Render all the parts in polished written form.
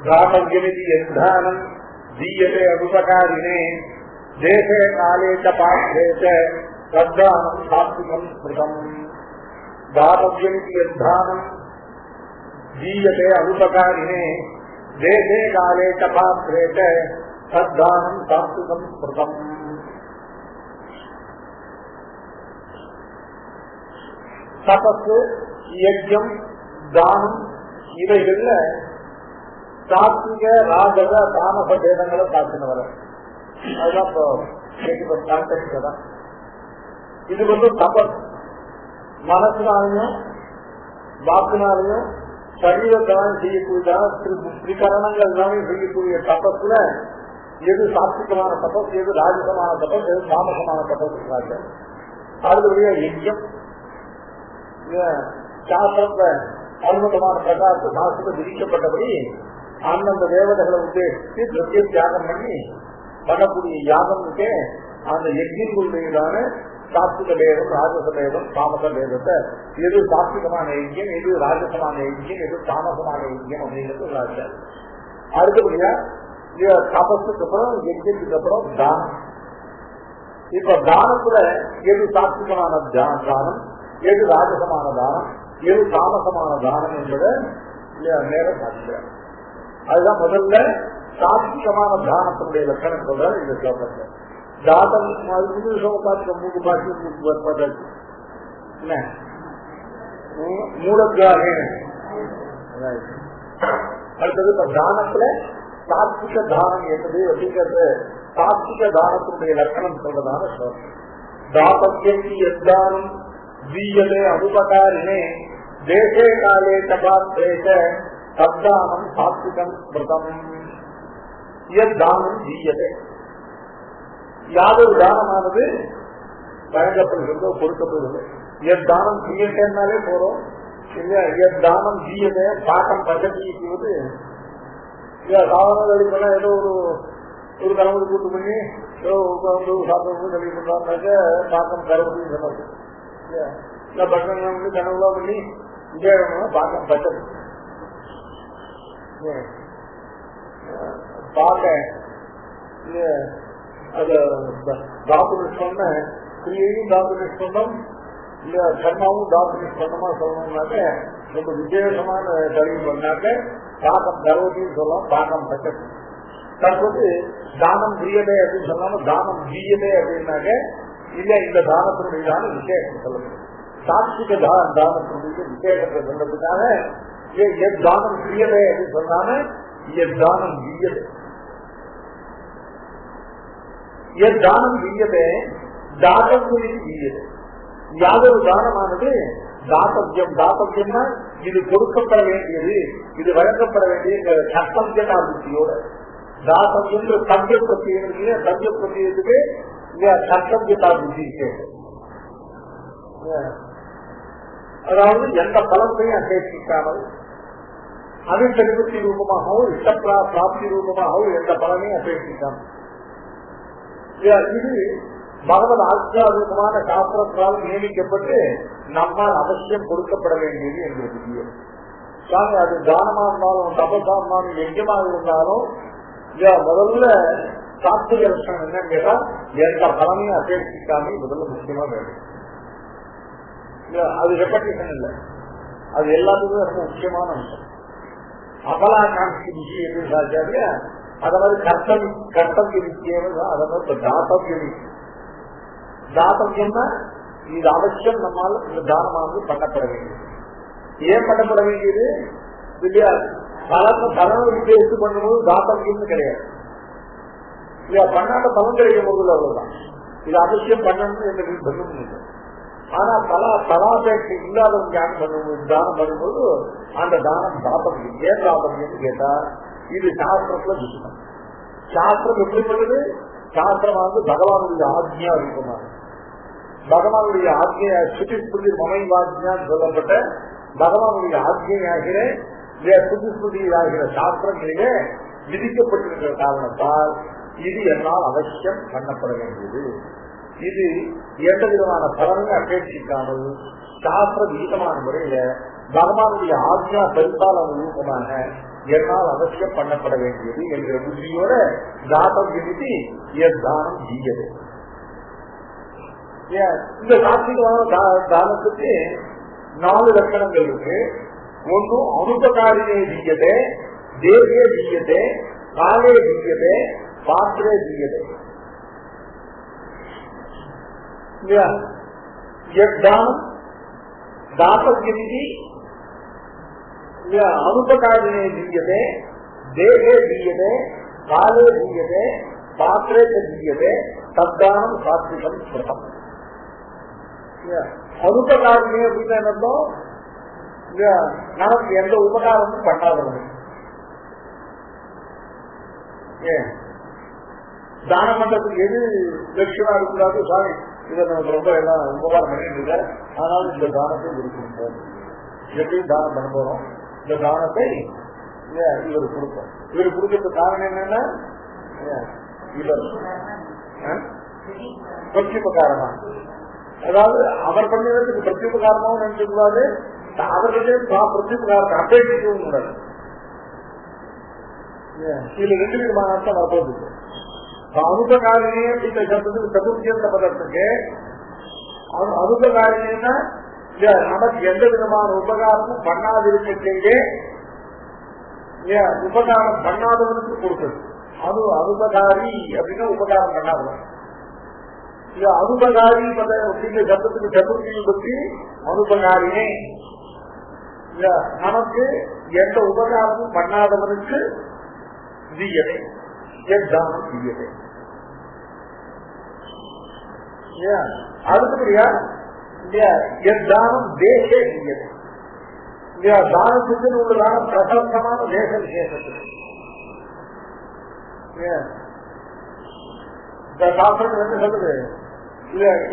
தாத்தவ்யமிதி யத்தானம் தீயதே அனுபகாரிணே தேசே காலே ச பாத்ரே ச தத்தானம் சாத்விகம் ஸ்மிருதம். தாத்தவ்யமிதி யத்தானம் தீயதே அனுபகாரிணே தேசே காலே ச பாத்ரே ச தத்தானம் சாத்விகம் ஸ்மிருதம். தபசு, யஜ்யம், தானம் இவைகள்ல சாத்விக ராஜக தாமச பேதங்களை காத்தினவர. அதுதான் இது தபஸ். மனசினாலையும் வாக்குனாலையும் சரீரத்தாலும் செய்யக்கூடியதான திரிகரணங்கள் எல்லாமே செய்யக்கூடிய தபஸ்ல எது சாத்விகமான தபஸ், எது ராஜகமான தபஸ், எது தாமசமான தபஸ். அதுடைய யஜ்யம் சாஸ்திரத்துல அனுமதமான பிரகாரத்தை சாஸ்திரத்தை விதிக்கப்பட்டபடி அந்தந்த தேவதைகளை உத்தேசித்து திரவிய தியாகம் பண்ணி பண்ணக்கூடிய யாகம்னுக்கே அந்த யஜ்யங்களுடையதான சாத்விக பேதம், ராஜச பேதம், தாமச பேதத்தை எது சாத்விகமான யஜ்யம், எது ராஜசமான யஜ்யம், எது தாமசமான யஜ்யம் அப்படிங்கிறது ராஜ்யம். அடுத்தபடியா தபஸுக்கு அப்புறம் யஜ்யத்துக்கு அப்புறம் தானம். இப்ப தானத்துல எது சாத்விகமான தானம், எது ராஜசமான தானம், எது தாமசமான தானம் என்பதை நேரம் சாதிக்கிறார். அதுதான் முதல்ல சாத்விகமான தானத்தினுடைய லட்சணம் சொல்றாரு இந்த ஸ்லோகத்தை. தாத்தம் பார்த்து மூக்கு பாட்டு மூலத்தாக. அடுத்தது இப்ப தானத்துல சாத்விக தானம் என்பது அப்படிங்கிறது சாத்விக தானத்தினுடைய லட்சணம் சொல்றதான ஸ்லோகம். தாத்தவ்யமிதி யத்தானம் தீயதே அனுபகாரிணே தேசே காலே ச பாத்ரே ச தத்தானம் சாத்விகம் ஸ்மிருதம். யத்தானம் தீயதே, யாதொரு தானமானது வழங்கப்படுகிறதோ பொறுக்கப்படுகிறது. எத்தானம் தீயட்டேன்னாலே போறோம் இல்லையா. எத்தானம் தீயதே பாக்கம் பச்சடிக்குவது சாதாரண கழிப்பா ஏதோ ஒரு கணவனை கூட்டு பண்ணி ஏதோ உட்காந்து சாப்பிட்டு கழிவு பண்றாங்க. பாக்கம் கருவதுன்னு சொன்னது இல்ல. பட்டம் வந்து கனவுலாம் பண்ணி விஜயகரமா பாக்கம் பச்சடி பார்க்க அது டாக்குமெண்ட் கிரியையும் டாக்குமெண்ட் சொன்னோம் இல்ல, கர்மாவும் டாக்குமெண்ட் சொன்னமா சொல்லணும்னாக்க ரொம்ப விசேஷமான கழிவு பண்ணாக்க பாகம் கர்வத்தையும் சொல்லலாம், பாகம் பச்சது. தற்போது தானம் பிரியதே அப்படின்னு சொல்லாம தானம் ஜீயதே அப்படின்னாக்க இல்ல இந்த தானத்தினுடையதான விசேஷம் சொல்லணும். சாத்விக தானத்தினுடைய விசேஷத்தை சொல்றதுக்காக தானம் பிரியதே அப்படின்னு சொன்னாம தானம் ஜீயதே. தானம் செய்யதே தாத்தவ்யம் செய்யது. யாதொரு தானமானது தாத்தவ்யம். தாத்தவ்யம்னா இது கொடுக்கப்பட வேண்டியது, இது வழங்கப்பட வேண்டிய கர்த்தவியதாபுத்தியோட தாத்தவ்யம் சத்திய பிரத்தியம். சத்திய பிரத்தியத்துக்கு கர்த்தவியதா புத்தி இருக்கு. அதாவது எந்த பலத்தையும் அபேட்சிக்காமல் அபிசரிபத்தி ரூபமாகவும் இஷ்டப்ரா பிராப்தி ரூபமாகவும் எந்த பலனையும் அபேட்சிக்காமல் இது பகவத் ஆச்சாரமான சாஸ்திரத்தால் நியமிக்கப்பட்டு நம்மால் அவசியம் கொடுக்கப்பட வேண்டியது என்று புரியும். அது தானமா இருந்தாலும் தபசா இருந்தாலும் யஜ்யமாக இருந்தாலும் முதல்ல சாத்விக லட்சணம் என்னன்னு கேட்டா எந்த பலனையும் அபேட்சிக்காம முதல்ல முக்கியமா வேண்டும். அது ரெப்படேஷன் இல்லை, அது எல்லாத்துக்குமே ரொம்ப முக்கியமான அம்சம். அபலாகாட்சி விஷயம் எதுவும் சாச்சாரு அத மாதிரி கர்த்தவிய நிச்சயம். அத மாதிரி தாத்தவிய நிச்சயம். தாத்தவியம்னா இது அவசியம் நம்மால் இந்த தானமானது பண்ணப்பட வேண்டியது. ஏன் பண்ணப்பட வேண்டியது இல்லையா? பலனை விசேஷத்து பண்ணும்போது தாத்தவியம்னு கிடையாது இல்லையா. பண்ணாத பலன் கிடைக்கும் போது அவ்வளவுதான். இது அவசியம் பண்ணணும் என்று சொல்லணும் இல்லை. ஆனா பலாபேட்சை இல்லாதவங்க யாரும் பண்ணும்போது தானம் பண்ணும்போது அந்த தானம் தாத்தவியம். ஏன் தாத்தவியம்னு கேட்டா இது சாஸ்திரத்துல விஷயம். சாஸ்திரம் எப்படி பண்ணுது? சாஸ்திரமானது பகவானுடைய ஆக்ஞா ரூபமாக, பகவானுடைய ஆக்ஞையா சுதிஸ்மிருதி மமைவாஜ்யான்னு சொல்லப்பட்ட பகவானுடைய ஆக்ஞையாகிற சுதிஸ்மிருதியாகிற சாஸ்திரங்களிலே விதிக்கப்பட்டிருக்கிற காரணத்தால் இது என்னால் அவசியம் பண்ணப்பட வேண்டியது. இது எந்த விதமான பலனை அபேட்சிக்காமல் சாஸ்திர விகிதமான முறையில பகவானுடைய ஆக்ஞா பெரும்பாலான ரூபமாக என்னால் அவசியம் பண்ணப்பட வேண்டியது என்கிற புத்தியோட தாத்தம் எழுதி என் தானம் செய்யது. இந்த சாத்விகமான தானத்துக்கு 4 லட்சணங்கள் இருக்கு. ஒன்னும் அனுபகாரியே தீயதே, தேவியே தீயதே, காலே தீயதே, பாத்திரே தீயதே. தானம் தாத்தவிதி அனுபகாரியே தீயதே, தேவே தீயதே, காலே தீயதே, பாத்திரே தீயதே, தத்தானம் சாத்விகம் ஸ்மிருதம். அனுபகாரியே அப்படின்னு என்னப்போம், நமக்கு எந்த உபகாரமும் பண்ணாதவங்க. தானம் பண்றதுக்கு எது லட்சியமா இருக்கக்கூடாது, சாமி இதை நமக்கு ரொம்ப எல்லாம் உபகாரம் பண்ணிட்டு இருக்க, ஆனாலும் இந்த தானத்தை கொடுக்கணும். எப்படியும் தானம் பண்ண போறோம், இந்த தானத்தை இவர் கொடுப்போம். இவர் கொடுக்கறதுக்கு காரணம் என்னன்னா இவர் பிரத்யுபகாரமா, அதாவது அவர் பண்ணினதுக்கு பிரத்யுபகாரமாவும் நினைச்சுக்கூடாது, அவர்களே பிரத்யுபகாரத்தை அபேட்சிக்கவும் கூடாது. இதுல 2 விதமான அர்த்தம் வரப்போகுது. அனுபகாரியே இந்த சப்தத்துக்கு சதுர்த்தியந்த பதத்துக்கு அனுபகாரினா நமக்கு எந்த விதமான உபகாரமும் பண்ணாதிருக்கே உபகாரம் பண்ணாதவனுக்கு கொடுத்தது. அது அனுபகாரி அப்படின்னா உபகாரம் பண்ணாதவன். அனுபகாரி அப்படிங்கிற சப்தத்துக்கு சதுர்த்தியை பற்றி அனுபகாரினே நமக்கு எந்த உபகாரமும் பண்ணாதவனுக்கு தீயதை, தானம் தீயதை. அடுத்தபடியா தானம் தேசே தீயதை. தானத்துக்கு உள்ள தானம் பிரசந்தமான தேச விசேஷத்துக்கு. சாஸ்திரம் என்ன சொல்லுது,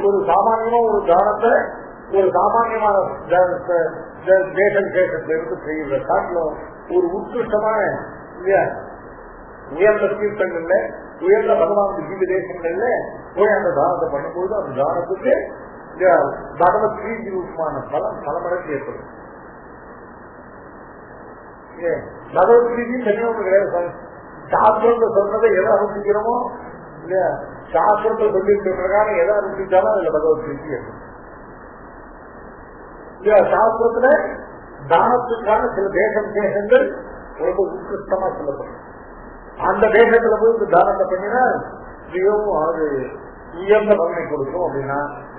ஒரு சாமானியமா ஒரு தானத்தை ஒரு சாமானியமான தேச விசேஷத்திலிருந்து செய்யற காட்டிலும் ஒரு உத்கிருஷ்டமான உயர்ந்த தீர்த்தங்கள்ல உயர்ந்த பகவான் திவ்ய தேசங்கள்ல போய் அந்த தானத்தை பண்ணும்போது அந்த தானத்துக்கு பகவத் பிரீதி ரூபமான பலம் பல மடங்கு ஏற்படும். பகவத் பிரீதி தனியாக கிடையாது. சாஸ்திரத்தை சொன்னதை எதை அனுப்பிக்கிறோமோ இல்லையா, சாஸ்திரத்தை சொல்லியிருக்க பிரகாரம் எதை அனுப்பிச்சாலும் அதுல பகவத் பிரீதி ஏற்படும். இல்லையா, சாஸ்திரத்துல தானத்துக்கான சில தேசங்கள் ரொம்ப உத்கிருஷ்டமா சொல்லப்படும். அந்த தேசத்துல போய் இந்த தானத்தை பண்ணினா மிகவும் அது உயர்ந்த பலனை கொடுக்கும். அப்படின்னா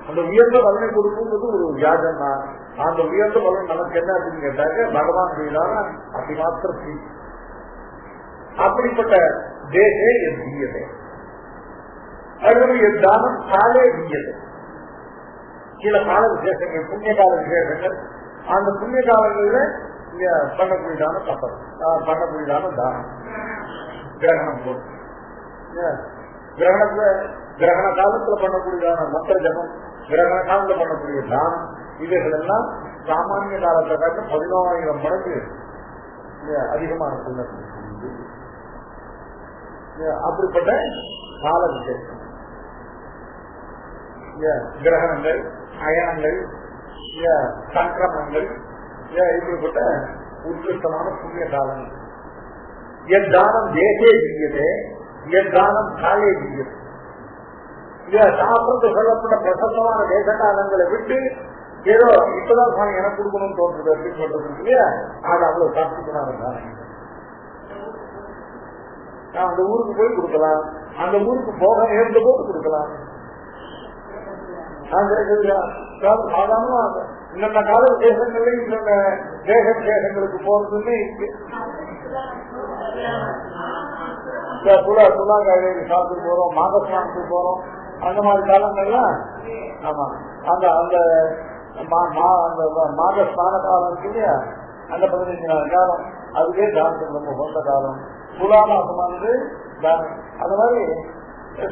அந்த உயர்ந்த பலனை கொடுக்கும்போது ஒரு வியாஜம் தான். அந்த உயர்ந்த பலன் நமக்கு என்ன அப்படின்னு கேட்டாக்க பகவான் மீதான அதிமாத்திர பிரீதி. அப்படிப்பட்ட தேசே என் தீயதை. அதுக்கு தானம் காலே தீயதை. சில கால விசேஷங்கள் புண்ணிய கால விசேஷங்கள், அந்த புண்ணிய காலங்களில பண்ணக்கூடியதான தப்பம் பண்ணக்கூடியதான தானம் கிரகணம் போது கிரகண காலத்துல பண்ணக்கூடியதான மந்திர ஜபம், கிரகண காலத்துல பண்ணக்கூடிய தானம், இவைகள் எல்லாம் சாமானிய காலத்தை காட்ட 14,000 மடங்கு அதிகமான புண்ணியம். அப்படிப்பட்ட கால விசேஷம் கிரகணங்கள், அயனங்கள், சங்கிரமங்கள், இப்படிப்பட்ட உத்கிருஷ்டமான புண்ணிய காலங்கள். என் தானம் தேசே ஜீயதே, என் தானம் காலே ஜீயது. சாப்பிட்டு சொல்லப்பட்ட பிரசன்னமான தேச காலங்களை விட்டு ஏதோ இப்பதான் சாமி எனக்கு கொடுக்கணும்னு தோன்றது அப்படின்னு சொல்றது இல்லையா, அது அவ்வளவு சாப்பிட்டுக்கணும். அந்த ஊருக்கு போய் கொடுக்கலாம், அந்த ஊருக்கு போக நேர்ந்த போது கொடுக்கலாம். சாதாரணமா இந்த கால தேசங்கள்ல இந்த தேசங்களுக்கு போறதுன்னு இருக்கு. துலா காய்கறி சாப்பிட்டு போறோம், மாதஸ்நானத்துக்கு போறோம், அந்த மாதிரி காலங்கள்லாம். ஆமா, அந்த அந்த மாதஸ்நான காலம் இருக்கு இல்லையா, அந்த 15 நாள் காலம் அதுவே தானத்துக்கு ரொம்ப சொந்த காலம். துலா மாசமானது தானம். அந்த மாதிரி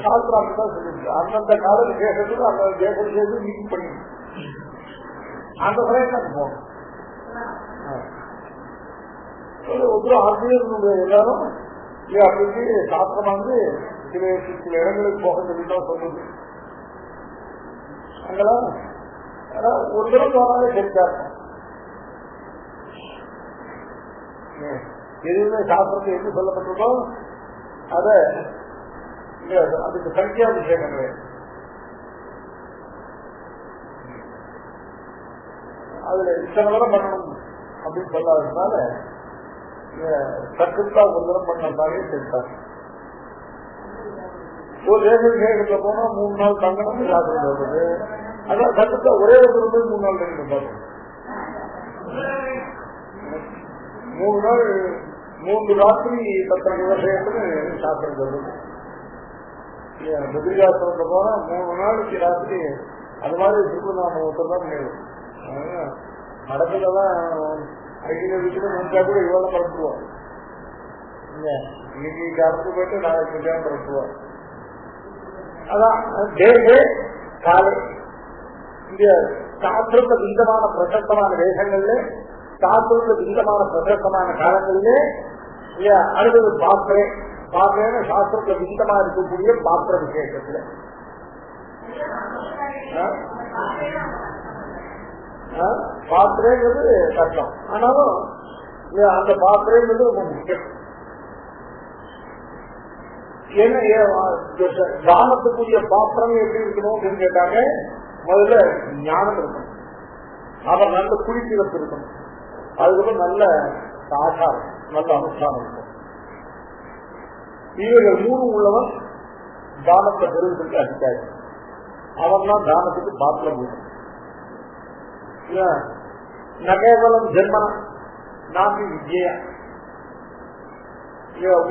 சாஸ்திரம் தான் சொல்லிருக்கு. அந்தந்த கால விசேஷத்துக்கு அந்த தேச விசேஷம் மீட் பண்ணி அந்த பிரயத்னம் போகணும். ஒருத்தர் ஆசிரியர்களுடைய எல்லாரும் அப்படி சாஸ்திரமானது சில இடங்களுக்கு போக சொல்லிதான் சொல்லுது. அங்கெல்லாம் ஒரு தடவை போனாலே தெரிஞ்சாருக்கும். எதுவுமே சாஸ்திரத்தில் எப்படி சொல்லப்பட்டிருக்கோ அத அதுக்கு சங்கியா விஷயம் கிடையாது. அதுல இத்தனை தரம் பண்ணணும் அப்படின்னு சொல்லாததுனால சத்துக்கா ஒரு தரம் பண்ணாலே சேர்த்தாங்க. ஒரு ரேஷன் கேட்கல போனா 3 நாள் தங்கணும் சாப்பிட்டு வருது. அதான் சத்துக்கா ஒரே ஒரு போய் 3 நாள் தங்கணும் பாருங்க. 3 நாள் 3 ராத்திரி 10 விவசாயத்துக்கு சாப்பிட்டு வருது. பதிரிகாசம் போனா 3 நாளைக்கு ராத்திரி அது மாதிரி திருப்பநாம ஒருத்தர் தான் நடக்குதான். ஐக்கிய வீட்டுக்கு நினைச்சா கூட இவ்வளவு பரப்புவோம். இன்னைக்கு அரசு போயிட்டு நாளைக்கு பரப்புவோம். அதான் காலை இந்த சாஸ்திரத்த விந்தமான பிரசக்தமான தேசங்கள்ல சாஸ்திரத்த விந்தமான பிரசக்தமான காலங்களிலே அடுத்தது பாத்திரேன்னு சாஸ்திரத்துல விந்தமா இருக்கக்கூடிய பாத்திர விசேஷத்துல பாத்திரங்கிறது கஷ்டம். ஆனாலும் அந்த பாத்திரங்கிறது ரொம்ப முக்கியம். தானத்துக்குரிய பாத்திரம் எப்படி இருக்கணும் அப்படின்னு கேட்டாங்க. முதல்ல ஞானம் இருக்கணும், அவன் நல்ல குளிப்பிழப்பு இருக்கணும், அதுக்கப்புறம் நல்ல ஆச்சாரம் நல்ல அனுஷ்டானம் இருக்கும். இவர்கள் 3 உள்ளவன் தானத்தை பெறுவதற்கு அதிகாரி. அவன் தான் தானத்துக்கு பாத்திரம் வேணும். நகேவலம் ஜென்மனம் நாமி விஜயா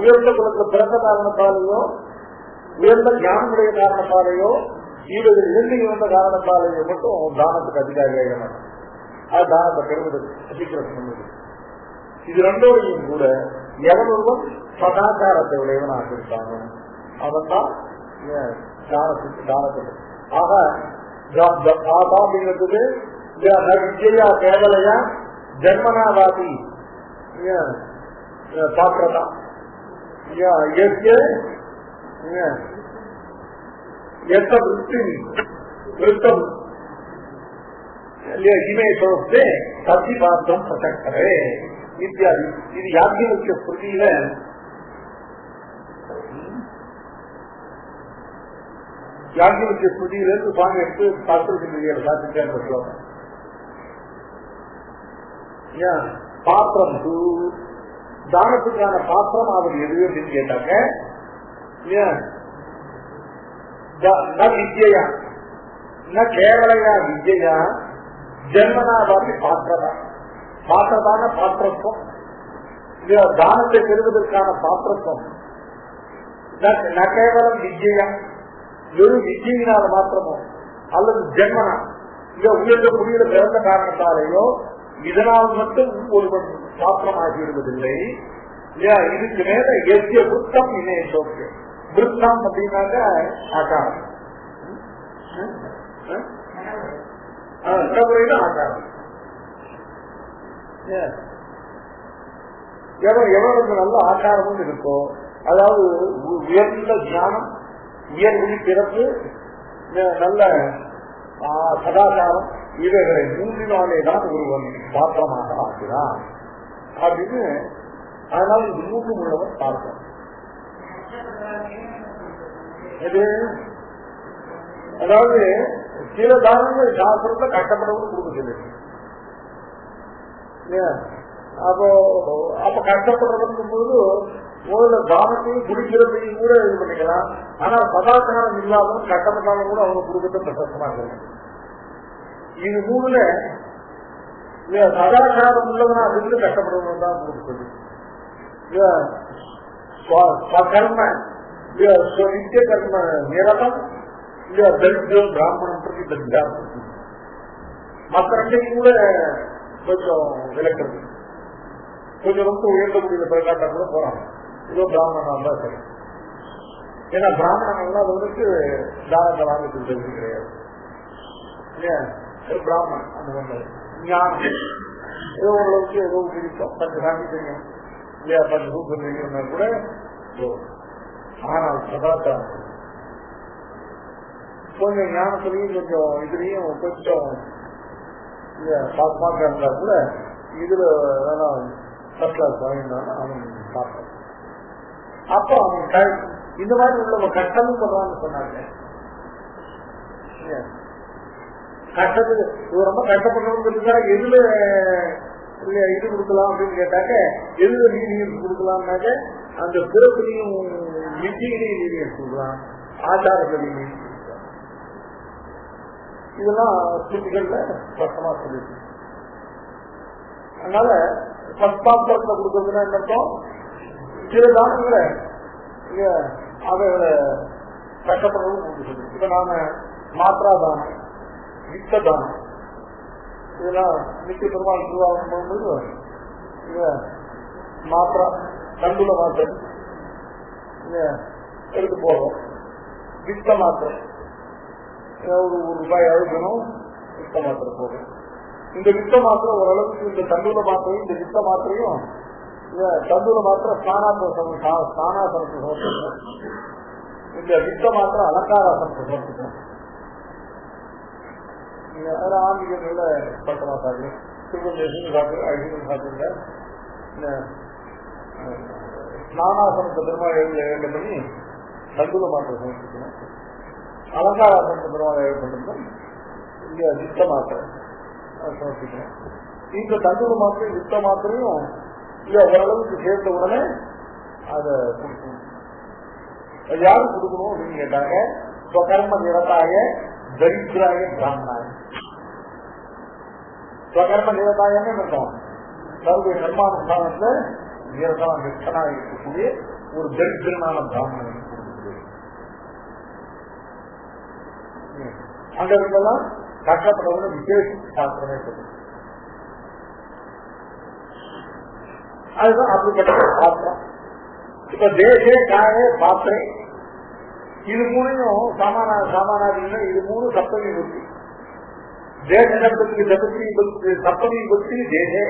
உயர்ந்த குலத்தில் பிறந்த காரணத்தாலேயோ உயர்ந்த ஞானமுடைய காரணத்தாலேயோ இவர்கள் இருந்து வந்த காரணத்தாலேயோ மட்டும் தானத்துக்கு அதிகாரியாக மாட்டான். அது தானத்தை பெறுவதற்கு சீக்கிரம். இது ரெண்டோடையும் கூட எவன் ஒருவன் சதாச்சாரத்தை உடையவனாக இருக்காங்க அவன் தான் தானத்துக்கு. ஆக அப்படிங்கிறது விஜயா கேவலையா ஜன்மனாவாதி பாத்திரதான். இமேசோஸ்தே சத்தி பாத்திரம் பிரசக்தரே இத்தியாதி. இது யாக்கிய ஸ்மிருதியில யாக்கிய ஸ்மிருதியிலிருந்து சுவாமி எடுத்து சாஸ்திர சாத்திருக்காங்க. பாத்திரம் தானத்துக்கான பாத்திரம் அவர் எது அப்படின்னு கேட்டாங்க. விஜயா கேவலையா விஜயா ஜென்மனாவாதி பாத்திரதா பாத்திரதான பாத்திரத்துவம் தானத்தை பெறுவதற்கான பாத்திரத்துவம் ந கேவலம் விஜயா வெறும் விஜயினால மாத்திரமோ அல்லது ஜென்மனா உயர்ந்த முடியல பிறந்த காரணத்தாலேயோ இதனால் மட்டும் ஒருவன் பாத்திரமாகி விடுவதில்லை. இதுக்கு மேல எத்திய விருத்தம் இணையசோக்கு. விருத்தம் அப்படின்னாக்க ஆகாரம், ஆகாரம். எவருக்கு நல்ல ஆகாரமும் இருக்கோ, அதாவது உயர்ந்த ஞானம் உயர்வுடி பிறப்பு நல்ல சதாச்சாரம் இவைகளை 3 தான் ஒருவன் பாத்திரமாக ஆகிறான் அப்படின்னு. அதனால இது 3 உள்ளவன் பார்ப்போம். அதாவது சில தானங்கள் சாஸ்திரத்தை கஷ்டப்படவும் கொடுக்க. அப்ப கஷ்டப்படுறதுக்கும் போது முதல்ல தானத்தையும் குடிக்கிறதையும் கூட இது பண்ணிக்கலாம். ஆனா சதாச்சாரம் இல்லாதவன் கஷ்டப்பட்டாலும் கூட அவங்க குடும்பத்தை பிரசஸ்தமா இருக்காங்க. இது 3ல சதாச்சாரம் உள்ளவனா அதுக்கு கஷ்டப்படுறவங்க தான் கொடுக்குது. கர்ம நித்திய கர்ம நிரதம் தரித்திரம் பிராமணம் பற்றி தெரிஞ்சார். மற்ற 2 கூட கொஞ்சம் விளக்குறது, கொஞ்சம் ரொம்ப உயர்ந்த முடியல பிரகாட்டா கூட போறாங்க. இதோ பிராமணன் தான் சரி. ஏன்னா பிராமணன் அவருக்கு தானத்தை வாங்கி கொடுத்தது கிடையாது. பிராமணன் அந்த மாதிரி ஞானம் ஏதோ ஓரளவுக்கு ஏதோ பிடிக்கும், 10 சாமி தெரியும் இல்லையா, 10 ரூபம் தெரியும்னா கூட. ஆனால் சதாச்சாரம் கொஞ்சம் ஞானத்திலையும் கொஞ்சம் இதுலயும் கொஞ்சம் பாஸ்மாக இருந்தா கூட இதுல வேணா ஃபர்ஸ்ட் கிளாஸ் வாங்கினாலும் அவன் பார்ப்பான். அப்போ அவன் இந்த மாதிரி உள்ள கஷ்டமும் பண்றான்னு சொன்னாங்க. கஷ்டத்துக்கு ரொம்ப கஷ்டப்படுறவங்க எதுல இது கொடுக்கலாம் அப்படின்னு கேட்டாக்க எதுல லீனியன்ஸ் கொடுக்கலாம்னாக்க அந்த பிறப்புலையும் வித்தியிலையும் லீனியன்ஸ் கொடுக்கலாம், ஆச்சாரத்தை லீனியன்ஸ் கொடுக்கலாம். இதெல்லாம் ஸ்திதிகள்ல ஸ்பஷ்டமா சொல்லிருக்கு. அதனால சத்பாத்திரத்துல கொடுக்கறதுன்னா என்ன அர்த்தம்? சில தானங்களை அவைகளை கஷ்டப்படுறதும் சொல்லி. இப்ப நாம மாத்திரா தானம், வித்த தானம், இதெல்லாம் நித்திய பெருமாள் திருவாரூரம் போகும்போது மாத்திரா தண்டுல மாத்திரம் எடுத்து போறோம். வித்த மாத்திரம் ஒரு ரூபாய் அழுகணும், வித்த மாத்திரம் போகும். இந்த வித்த மாத்திரம் ஓரளவுக்கு இந்த தண்டுல மாத்திரையும் இந்த வித்த மாத்திரையும் தண்டுல மாத்திரம் ஸ்நானாசனத்தை சமர்ப்பிக்கணும், இந்த வித்த மாத்திரம் அலங்காராசனத்தை சமர்ப்பிக்கணும். ஆன்மீகங்கள பட்டமா சாப்பிடு, திருவந்தேசம் சாப்பிடு, அழிவு சாப்பிடுங்க. ஸ்நானாசனத்தை பெருமாள் 7 பண்ணி தண்டுல மாத்திரை சமர்ப்பிக்கணும். அலங்காராசனத்தை பெருமாள் 7 பண்ணணும். இங்க வித்த மாத்திரை சமர்ப்பிக்கணும். இந்த தண்டுல மாத்திரையும் வித்த மாத்திரையும் ஓரளவுக்கு சேர்ந்த உடனே அதை கொடுக்கணும். யாரும் கொடுக்கணும் அப்படின்னு கேட்டாங்க, ஸ்வகர்ம நிரதாய தரித்திராய பிராமணாய. ஸ்வகர்ம நிரதாயன்னு இருக்கும், தன்னுடைய கர்மானுஷ்டானத்துல நிரதனா நிஷ்டனா இருக்கக்கூடிய ஒரு தரித்திரனான பிராமணன் கொடுக்குது. அங்க இருந்தெல்லாம் கஷ்டப்படுறவங்க விசேஷ சாஸ்திரமே சொல்லுது. அதுதான் அப்படிப்பட்ட பாத்திரம். இப்ப தேசே காய பாத்திரை, இது மூணையும் சாமானாதிகள், இது மூணு சப்தமி புத்தி. தேச சப்தத்துக்கு சப்தமி புத்தி தேசே,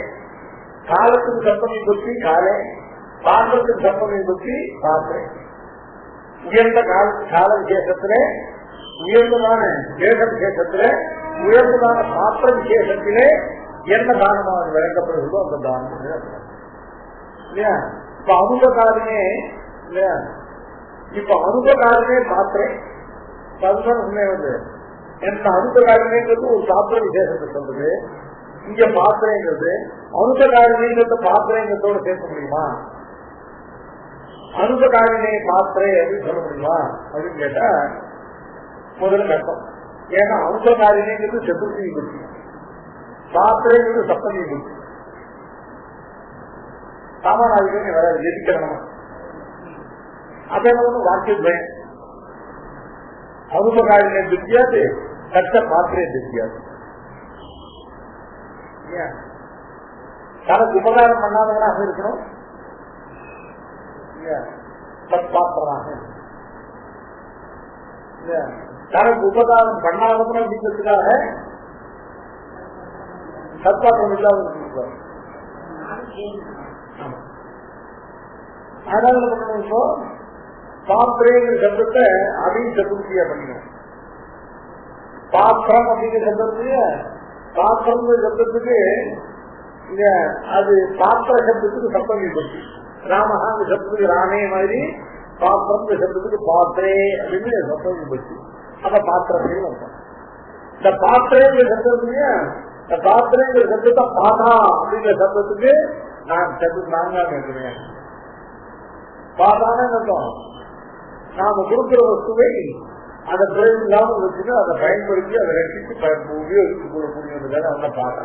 காலத்துக்கு சப்தமி புத்தி காலே, பாத்திரத்துக்கு சப்தமி புத்தி பாத்திரை. உயர்ந்த கால விசேஷத்திலே, உயர்ந்ததான தேச விசேஷத்திலே, உயர்ந்ததான பாத்திர விசேஷத்திலே என்ன தானமாக வழங்கப்படுகிறதோ அந்த தானம் இல்லையா? இப்ப அனுபகாரமே இல்லையா? இப்ப அனுபகாரமே பாத்திரை வந்து என்ன அனுபகாரமேங்கிறது ஒரு பாத்திர விசேஷத்தை சொல்றது. இங்க பாத்திரைங்கிறது அனுபகாரமேங்கிறத பாத்திரைங்கிறதோட சேர்க்க முடியுமா? அனுபகாரமே பாத்திரை அப்படின்னு சொல்ல முடியுமா அப்படின்னு கேட்டா முதல்ல கஷ்டம். ஏன்னா அனுபகாரமேங்கிறது சதுர்த்தி புத்தி, பாத்திரைங்கிறது சப்தமி புத்தி. சாமானாதிகள் வராது, எதிர்க்கணும். அதே வாக்கியம் அனுபகாரிலே திவ்யாது, கஷ்ட பாத்திரே திவ்யாது. தனக்கு உபகாரம் பண்ணாதவனாக இருக்கணும், சத்பாத்திரனாக. தனக்கு உபகாரம் பண்ணாதவன அப்படிங்கிறதுக்காக சத்பாத்திரம் இல்லாத இருக்காரு. அதனால என்ன பண்ணணும், இப்போ பாத்திரங்கிற சப்தத்தை அதையும் சதுர்த்தியா பண்ணிக்கணும். பாத்திரம் அப்படிங்கிற சப்தத்துக்கு, பாத்திரம் சப்தத்துக்கு அது பாத்திர சப்தத்துக்கு சப்தமி பற்றி, ராமஹா அந்த சப்தத்துக்கு ராமே மாதிரி பாத்திரம் சப்தத்துக்கு பாத்திரே அப்படின்னு சப்தமி பற்றி. அப்ப பாத்திரமே இருக்கும். இந்த பாத்திரங்கிற சப்தத்துக்கு, இந்த பாத்திரங்கிற சப்தத்தை பாதா அப்படிங்கிற சப்தத்துக்கு நான் நான்காம் இருக்கிறேன். பாதான அர்த்தம், நாம கொடுக்கிற வஸ்துவை அதை குறைவு இல்லாமல் வச்சுட்டு அதை பயன்படுத்தி அதை ரசித்து உபயோகித்துக் கொள்ளக்கூடியதுக்காக அந்த பாதா.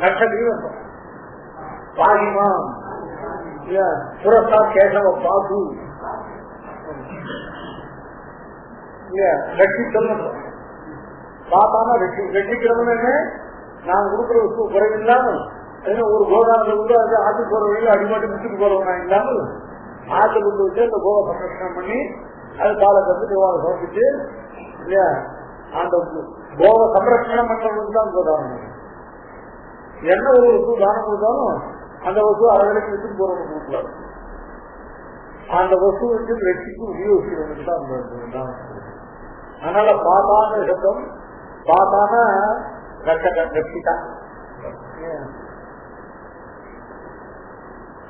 நட்சத்திரம் பாகிமாம் புரஸ்தா கேசவ பாது ரட்சித்தல். பாத்தானா ரட்சிக்கிறவன் என்ன, நான் கொடுக்குற வஸ்து குறைவில்லாமல் ஒரு கோதானத்தை கொண்டு அது ஆற்றுக்கு போற வழியில் அடிமாட்டி முடிச்சுட்டு போறவனா இல்லாமல் ஆற்று கொண்டு வச்சு அந்த கோவை சம்ரட்சணம் பண்ணி அது காலை கண்டு கோவாவை சமர்ப்பிச்சு இல்லையா, அந்த கோவை சம்ரட்சணம் பண்றவங்களுக்கு தான் கோதானம். என்ன ஒரு வஸ்து தானம் கொடுத்தாலும் அந்த வஸ்து அரைவரைக்கு வச்சுட்டு போறவங்க கொடுக்கலாது. அந்த வஸ்து வச்சு ரட்சிக்கு உபயோகிக்கிறவங்களுக்கு தான் அந்த தானம். அதனால பாதான சப்தம், பாதான ரட்சிதா.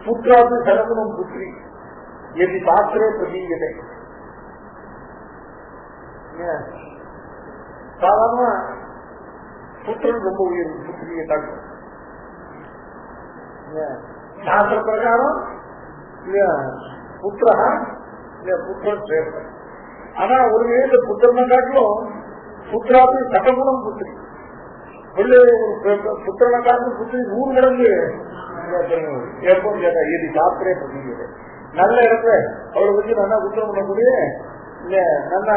புத்திராது சரகுணம் புத்திரி எதி பாத்திரே பிரதீயதை. சாதாரண புத்திரன் ரொம்ப உயர்வு, புத்திரியை தாக்கும். சாஸ்திர பிரகாரம் புத்திரா புத்திரன் சேர்ந்த. ஆனா ஒரு வேலை புத்திரனை காட்டிலும் புத்திராது சககுணம் புத்திரி, புத்திரனை காட்டிலும் புத்திரி 100 மடங்கு ஏற்படும் கேட்டா எதி பாத்திரே பிரதீயதை. நல்ல இடத்துல அவரை வச்சு நல்லா புத்திரம் பண்ணக்கூடிய நல்லா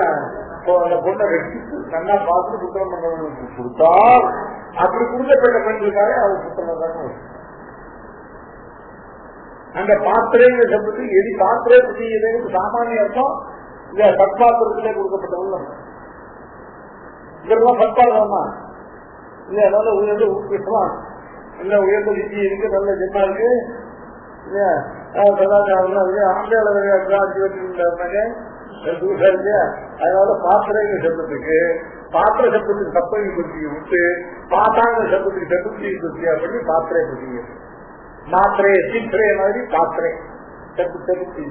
பொண்ணை ரசித்து நல்லா பார்த்து புத்திரம் பண்ணவங்களுக்கு கொடுத்தா அப்படி கொடுக்கப்பட்ட பெண்களுக்காக அவர் புத்திரம் தான். அந்த பாத்திரைங்கிற சப்தத்துக்கு எதி பாத்திரே பிரதீயதைன்னு சாமானிய அர்த்தம். இல்ல சத்பாத்திரத்திலே கொடுக்கப்பட்டவங்க இதெல்லாம் சத்பாத்திரமா இல்ல, அதனால உயர்ந்து ஊக்குவிக்கலாம். இல்ல உயர்ந்த வித்தி இருக்கு, நல்ல ஜென்மா இருக்கு, அதனால பாத்திரைங்க சப்தத்துக்கு பாத்திர சப்தத்துக்கு சப்பை பற்றியை விட்டு பாத்தாங்க சப்தத்துக்கு சதுர்த்தி பற்றியா பண்ணி பாத்திரை பற்றிய மாத்திரை சித்திரை மாதிரி பாத்திரை சதுர்த்தி.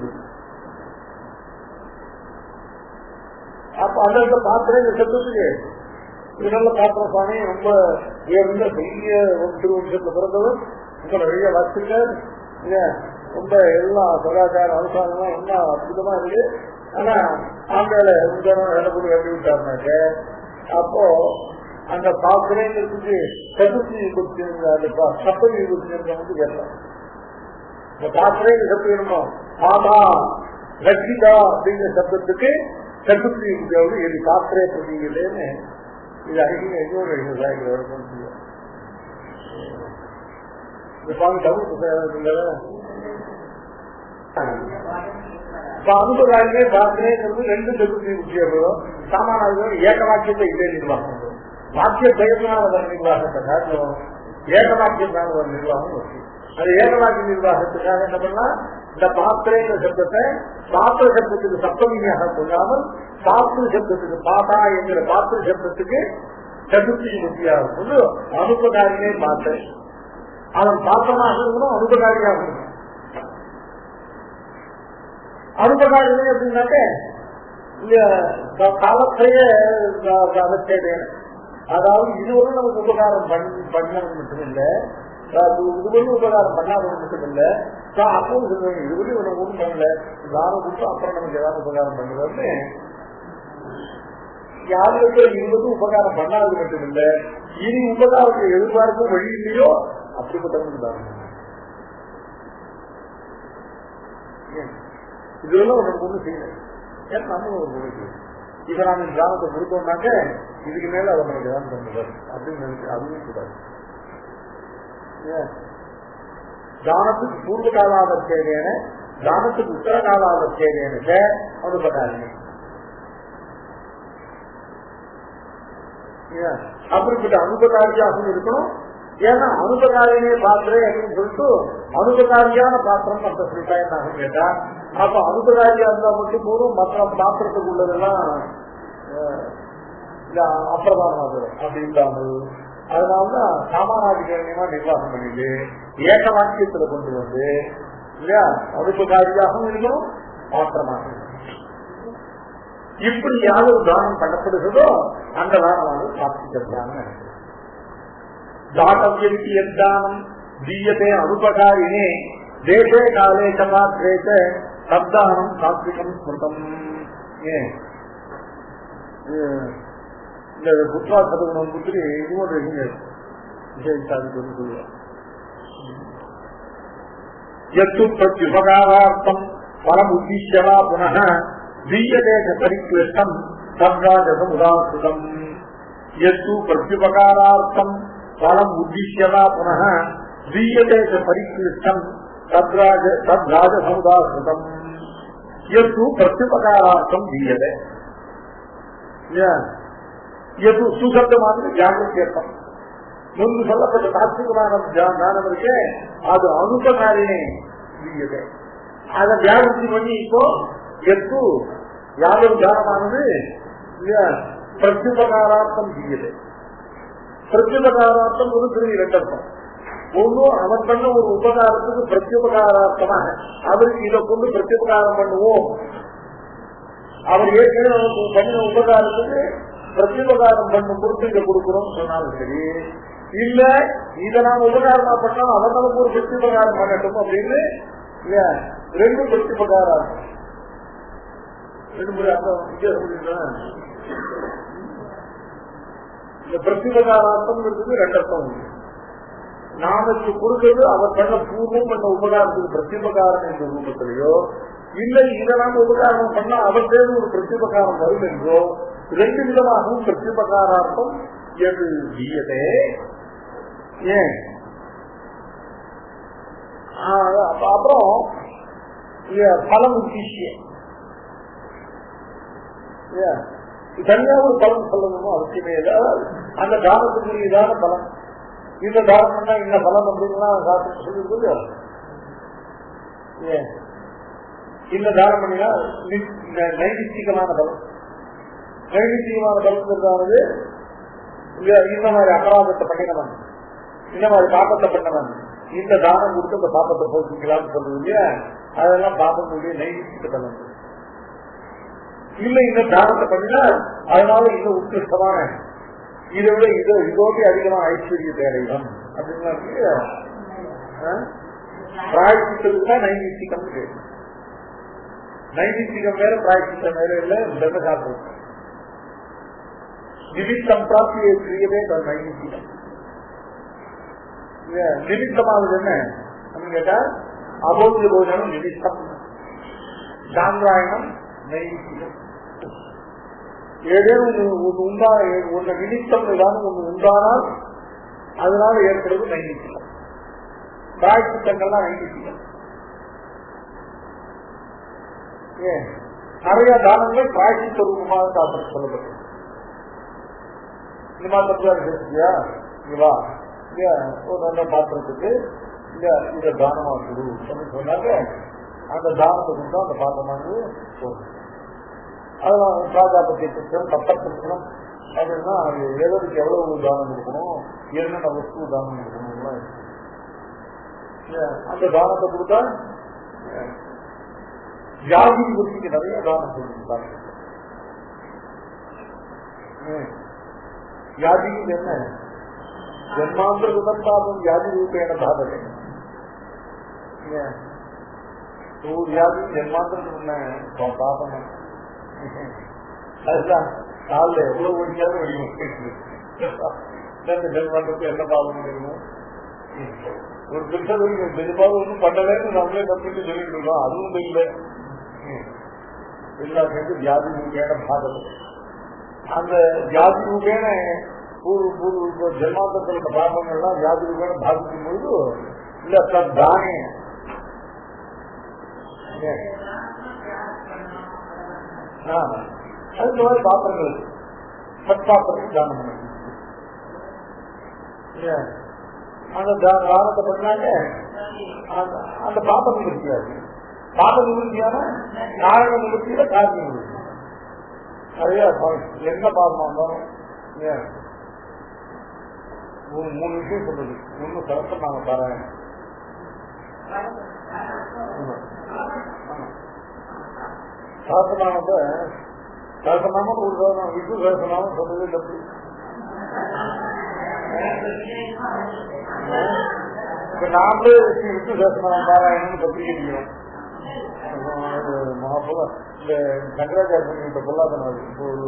அப்ப அந்த பாத்திரைங்க சப்தத்துக்கு இதனால பாத்திர சுவாமி ரொம்ப உயர்ந்த பெரிய திருவம்சத்துல பிறந்தவர், ரொம்ப நிறைய வச்சிருக்கார், ரொம்ப எல்லா சதாச்சார அனுசாரமும் ரொம்ப அற்புதமா இருக்கு. ஆனா ஆண்களை இடப்படி கட்டி விட்டாருனாக்க அப்போ அந்த பாத்திரைங்கிறதுக்கு சதுர்த்தி கொடுத்திருந்த அந்த சப்பை கொடுத்திருந்தவங்க கேட்கலாம். இந்த பாத்திரைங்க சப்தம் பாதா ரட்சிதா அப்படிங்கிற சப்தத்துக்கு சதுர்த்தி கொடுத்தாவது இது பாத்திரை பிரதிகளேன்னு இது அழகிங்க இன்னொரு அனுபவாரியே பாத்திரைங்கிறது 2 சதுர்த்தி முக்கியம். சாமானிய ஏகவாக்கியத்தை இதே நிர்வாகம், வாக்கிய பயத்தினால வர நிர்வாகத்தை காரணம் ஏகவாக்கியத்தினால வர நிர்வாகம் வரும். அது ஏகவாக்கிய நிர்வாகத்துக்காக என்ன பண்ணா இந்த பாத்திரைங்கிற சப்தத்தை பாத்திர சப்தத்துக்கு சப்தமியாக கொள்ளாமல் பாத்திர சப்தத்துக்கு பாதா என்கிற பாத்திர சப்தத்துக்கு சதுர்த்தி முக்கியாக கொண்டு அனுபகாரியே பாத்திரை. அவன் பாத்திரமாக இருக்கணும், அனுபகாரியாக இருக்கணும். அனுபகாரியே அப்படின்னாக்க காலத்தையே அதாவது இதுவரை நமக்கு உபகாரம் பண்ணது மட்டும் இல்லை, இதுவரையும் உபகாரம் பண்ணாதது மட்டும் இல்லை, அப்பவும் சொல்லுவாங்க இதுவரையும் உனக்கு ஒன்றும் பண்ணல, தானம் கொடுத்து அப்புறம் நமக்கு ஏதாவது உபகாரம் பண்ணுறது. யாருக்கு 20 உபகாரம் பண்ணாதது மட்டும் இல்லை, இனி உபகாரத்தை எதிர்பார்க்கும் வழி இல்லையோ அப்படிப்பட்டவங்க தான். இதெல்லாம் உனக்கு ஒண்ணு செய்யல, ஏன்னா நம்ம ஒரு முறைக்கு இப்ப நாம இந்த கிராமத்தை கொடுத்தோம்னாக்க இதுக்கு மேல அதை நமக்கு தான் பண்ணுவார் அப்படின்னு நினைச்சு அதுவும் கூடாது. தானத்துக்கு பூர்வ காலாவச்சேன தானத்துக்கு உத்தர காலாவச்சேன அனுபகாரியம். அப்படிப்பட்ட அனுபகாரியாக இருக்கணும். ஏன்னா அனுபகாரியே பாத்திரம் அப்படின்னு சொல்லிட்டு அனுபகாரியான பாத்திரம் அந்த சொல்லிட்டா என்ன கேட்டா, அப்ப அனுபகாரியா இருந்தா மட்டும் போதும், மற்ற பாத்திரத்துக்கு உள்ளதெல்லாம் அப்பிரதானமாக அப்படி இல்லாமல் அதனாலதான் சாமானாதிகாரியமா நிர்வாகம் பண்ணிட்டு ஏக வாக்கியத்துல கொண்டு வந்து இல்லையா அனுபகாரியாகவும் இருக்கணும், மாற்றமாக இப்படி யாரும் தானம் பண்ணப்படுகிறதோ அந்த தானமானது சாப்பிட்டு தாத்தவியமிக்கு எத்தானம் தீயத்தை அனுபகாரினே தேசே காலே சபாத்ரேச சப்தானம் சாத்விகம் ஸ்மிருதம். இந்த புத்ரா சதகுணம் புத்திரி இதுவும் இருக்குங்க விசேஷாதிக்கு சொல்லுவார். எத்து பிரத்யுபகாரார்த்தம் பலம் உத்தீஷ்யவா புனः தீயதே பரிக்லிஷ்டம் சப்ராஜசம் உதாசிதம். எத்து பிரத்யுபகாரார்த்தம் பலம் உத்தீஷ்யவா புனः தீயதே பரிக்லிஷ்டம் சப்ராஜசம் உதாசிதம். எத்து பிரத்யுபகாரார்த்தம் தீயதே எது சுசப்தமானது ஜாகிரத்தியம். முன்பு சொல்லப்பட்ட சாத்விகமான தானம் இருக்கே அது அனுபகாரினே தீயதே, அதை ஜாகிரதி பண்ணி இப்போ எத்து யாரும் தானமானது இல்லையா? பிரத்யுபகாரார்த்தம் செய்யுது. பிரத்யுபகாரார்த்தம் ஒரு திரும்பி ரெண்டர்த்தம். ஒன்னும் அவர் பண்ண ஒரு உபகாரத்துக்கு பிரத்யுபகாரார்த்தமாக அவருக்கு இதை கொண்டு பிரத்யுபகாரம் பண்ணுவோம். அவர் ஏற்கனவே நமக்கு பண்ணின உபகாரத்துக்கு பிரத்யுபகாரம் பண்ணும் பொறுத்து இதை கொடுக்கிறோம் சொன்னாலும் சரி, இல்ல இதை நாம உபகாரமா பண்ணாலும் அவர் நமக்கு ஒரு பிரத்யுபகாரம் பண்ணட்டும் அப்படின்னு ரெண்டு பிரத்யுபகாரம். ரெண்டு முறை அர்த்தம் வித்தியாசம். இந்த பிரத்யுபகாரார்த்தம் ரெண்டு அர்த்தம் உண்டு. நாமக்கு கொடுக்கிறது அவர் பண்ண பூர்வம் பண்ண உபகாரத்துக்கு பிரத்யுபகாரம் என்ற ரூபத்திலேயோ, இல்லை இதை நாம உபகாரம் பண்ணா அவர் தேர்வு ஒரு பிரத்யுபகாரம் வரும் என்றோ, ரெண்டு விதமாகவும் பிரத்யுபகாரார்த்தம் எது ஜீயதே. ஏன் அப்புறம் பலம் உத்திஷ்யம் தனியா ஒரு பலன் சொல்லணும் அவசியமே இல்லை. அந்த தானத்துக்குரியதான பலன், இந்த தானம் பண்ணா இந்த பலன் அப்படின்லாம் சாப்பிட்டு சொல்லிருக்கு. ஏன் இந்த தானம் பண்ணினா நைதிஷ்டிகமான பலம், நைதிஷ்டிகமான பலன்கிறது இந்த மாதிரி அபராதத்தை பண்ணினவன், இந்த மாதிரி பாப்பத்தை பண்ணவன் இந்த தானம் கொடுத்து அந்த பாப்பத்தை போக்கிக்கலாம்னு சொல்றது இல்லையா? அதெல்லாம் பாப்பங்களுடைய நைதிஷ்டிக பலன். இல்ல இந்த தானத்தை பண்ணினா அதனால இந்த உத்கிருஷ்டமான இதை விட இதோடு அதிகமான ஐஸ்வர்யத்தை அடையலாம் அப்படின்னா பிராயசித்தத்துக்கு தான் நைதிஷ்டிகம். நைதிஷ்டிகம் வேற பிராயசித்தம் வேற இல்ல. தர்மசாஸ்திரம் நிமித்தம் பிராப்தியை கிரியதே நைதிஷ்டிகம். நிமித்தமானது என்ன அப்படின்னு கேட்டா அபோத்திய போஜனம் நிமித்தம், சாந்திராயணம் நைதிஷ்டிகம். ஏதேனும் ஒன்று நிமித்தம் ஏதாவது ஒன்று உண்டானால் அதனால ஏற்படுவது நைதிஷ்டிகம். பிராயசித்தங்கள்லாம் நைதிஷ்டிகம். நிறைய தானங்கள் பிராயசித்த ரூபமாக சாப்பிட சொல்லப்படும். இந்த மாதிரி இவா ஒரு நல்ல பாத்திரத்துக்கு இதை தானமா கொடு சொன்னாங்க. அந்த தானத்தை கொடுத்தா அந்த பாத்திரமானது போகும். அதெல்லாம் பிராஜாபத்திய திட்டம், தப்பத்திட்டம் அப்படின்னா எதற்கு எவ்வளவு தானம் கொடுக்கணும், என்னென்ன வஸ்து தானம் கொடுக்கணும், அந்த தானத்தை கொடுத்தா வியாதி குறிக்கு நிறைய தானம் கொடுத்தாங்க. வியாதிக்கு என்ன ஜன்மாந்திர விதம் வியாதி ரூபேன பாதகை. வியாதி ஜன்மாந்திரம் பாபம். அதுதான் காலில் எவ்வளவு ஒடிக்காத ஜன்மாந்திரத்துக்கு என்ன பாவம் தெரியுமோ. ஒரு திருத்தம் பெரும்பாலும் ஒன்றும் பண்ணலன்னு நம்மளே தப்பிட்டு சொல்லிட்டு இருக்கோம். அதுவும் இல்லை. எல்லாம் சேர்ந்து வியாதி ரூபேன பாதகம். அந்த வியாதி ரூபேன ஜன்மாந்தத்தில் பாபங்கள்லாம் வியாதி ரூபேன பாதிக்கும் போது இல்ல தானே அதுக்கு மாதிரி பாத்திரங்கள் சத்பாத்திரத்துக்கு தானம் பண்ண அந்த தானத்தை பண்ணாங்க. அந்த பாபம் நிவர்த்தியாது. பாப நிவர்த்தியான காரண நிவர்த்தியில காரணம் நிவர்த்தி. நிறைய என்ன பாபமா இருந்தாலும் மூணு விஷயம் சொல்றது. ஒண்ணு சரஸ்வம் நாங்க பாராயணம், சரஸ்வநாமத்தை சரஸ்வநாமம் ஒரு சரஸ்வநாமம் விஷ்ணு சரஸ்வநாமம் சொல்றது இல்லை. இப்ப நாமளே விஷ்ணு சரஸ்வநாமம் பாராயணம்னு பத்திரிக்கை மகாபுரா இந்த சங்கராச்சாரிய பொல்லாதனாது இப்போ ஒரு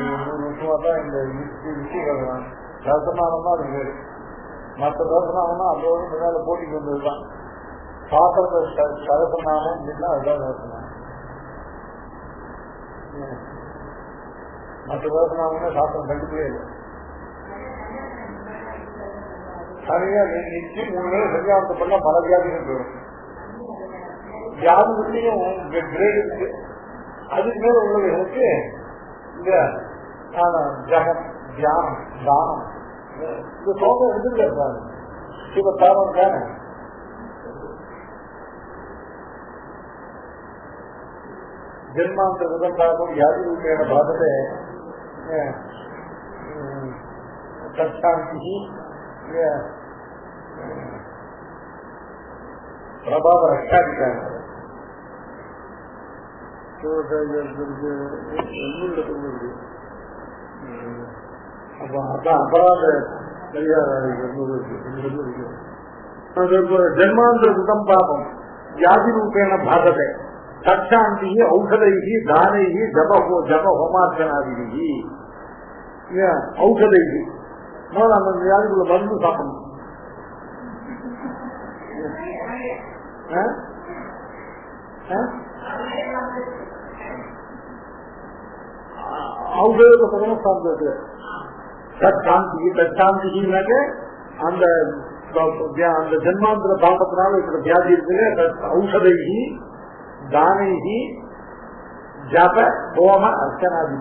100 வருஷமா தான் இந்த விஷ்ணு சரஸ்வநாமம் தான் அது பேரு. மற்ற சரஸ்வநாமம்னா அதோட முன்னால போட்டிக்கு வந்ததுதான். பாத்திர சரஸ்வநாமம் அப்படின்னா அதுதான் சரஸ்வநாமம். மற்ற சரஸ்வநாமம்னா சாஸ்திரம் கண்டிப்பே இல்லை. சரியா நிச்சயம் 3 நாள் சன்னியாசத்தை பண்ணா பல வியாதிகள் போயிடும். வியாதிகளையும் கிரேட் இருக்கு. அதுக்கு மேல உள்ளவர்களுக்கு இந்த ஜகம், தியானம், தானம் இந்த சோகம் எடுத்துருக்காரு. சிவ தானம் தானே. ஜென்மாந்தர பாபம் வியாதி ரூபேண பாதத்தை தற்சாந்தி பிரபாவ ரட்சாதிக்காங்க. அப்ப அதான் அபராத ஜென்மாந்தர கிருதம் பாபம் வியாதி ரூபேண பாதத்தை தற்சாந்தி ஔஷதை தானை ஜப ஹோமார்ச்சனாதி ஔஷதை முதல்ல அந்த வியாதிக்குள்ள மருந்து சாப்பிடணும். ஔஷத பதம் சாப்பிட்டு தற்சாந்தினாக்க அந்த அந்த ஜென்மாந்திர பாபத்தினால இருக்கிற வியாதி இருக்கு. ஔஷதை தானை ஜப ஹோம அர்ச்சனாதி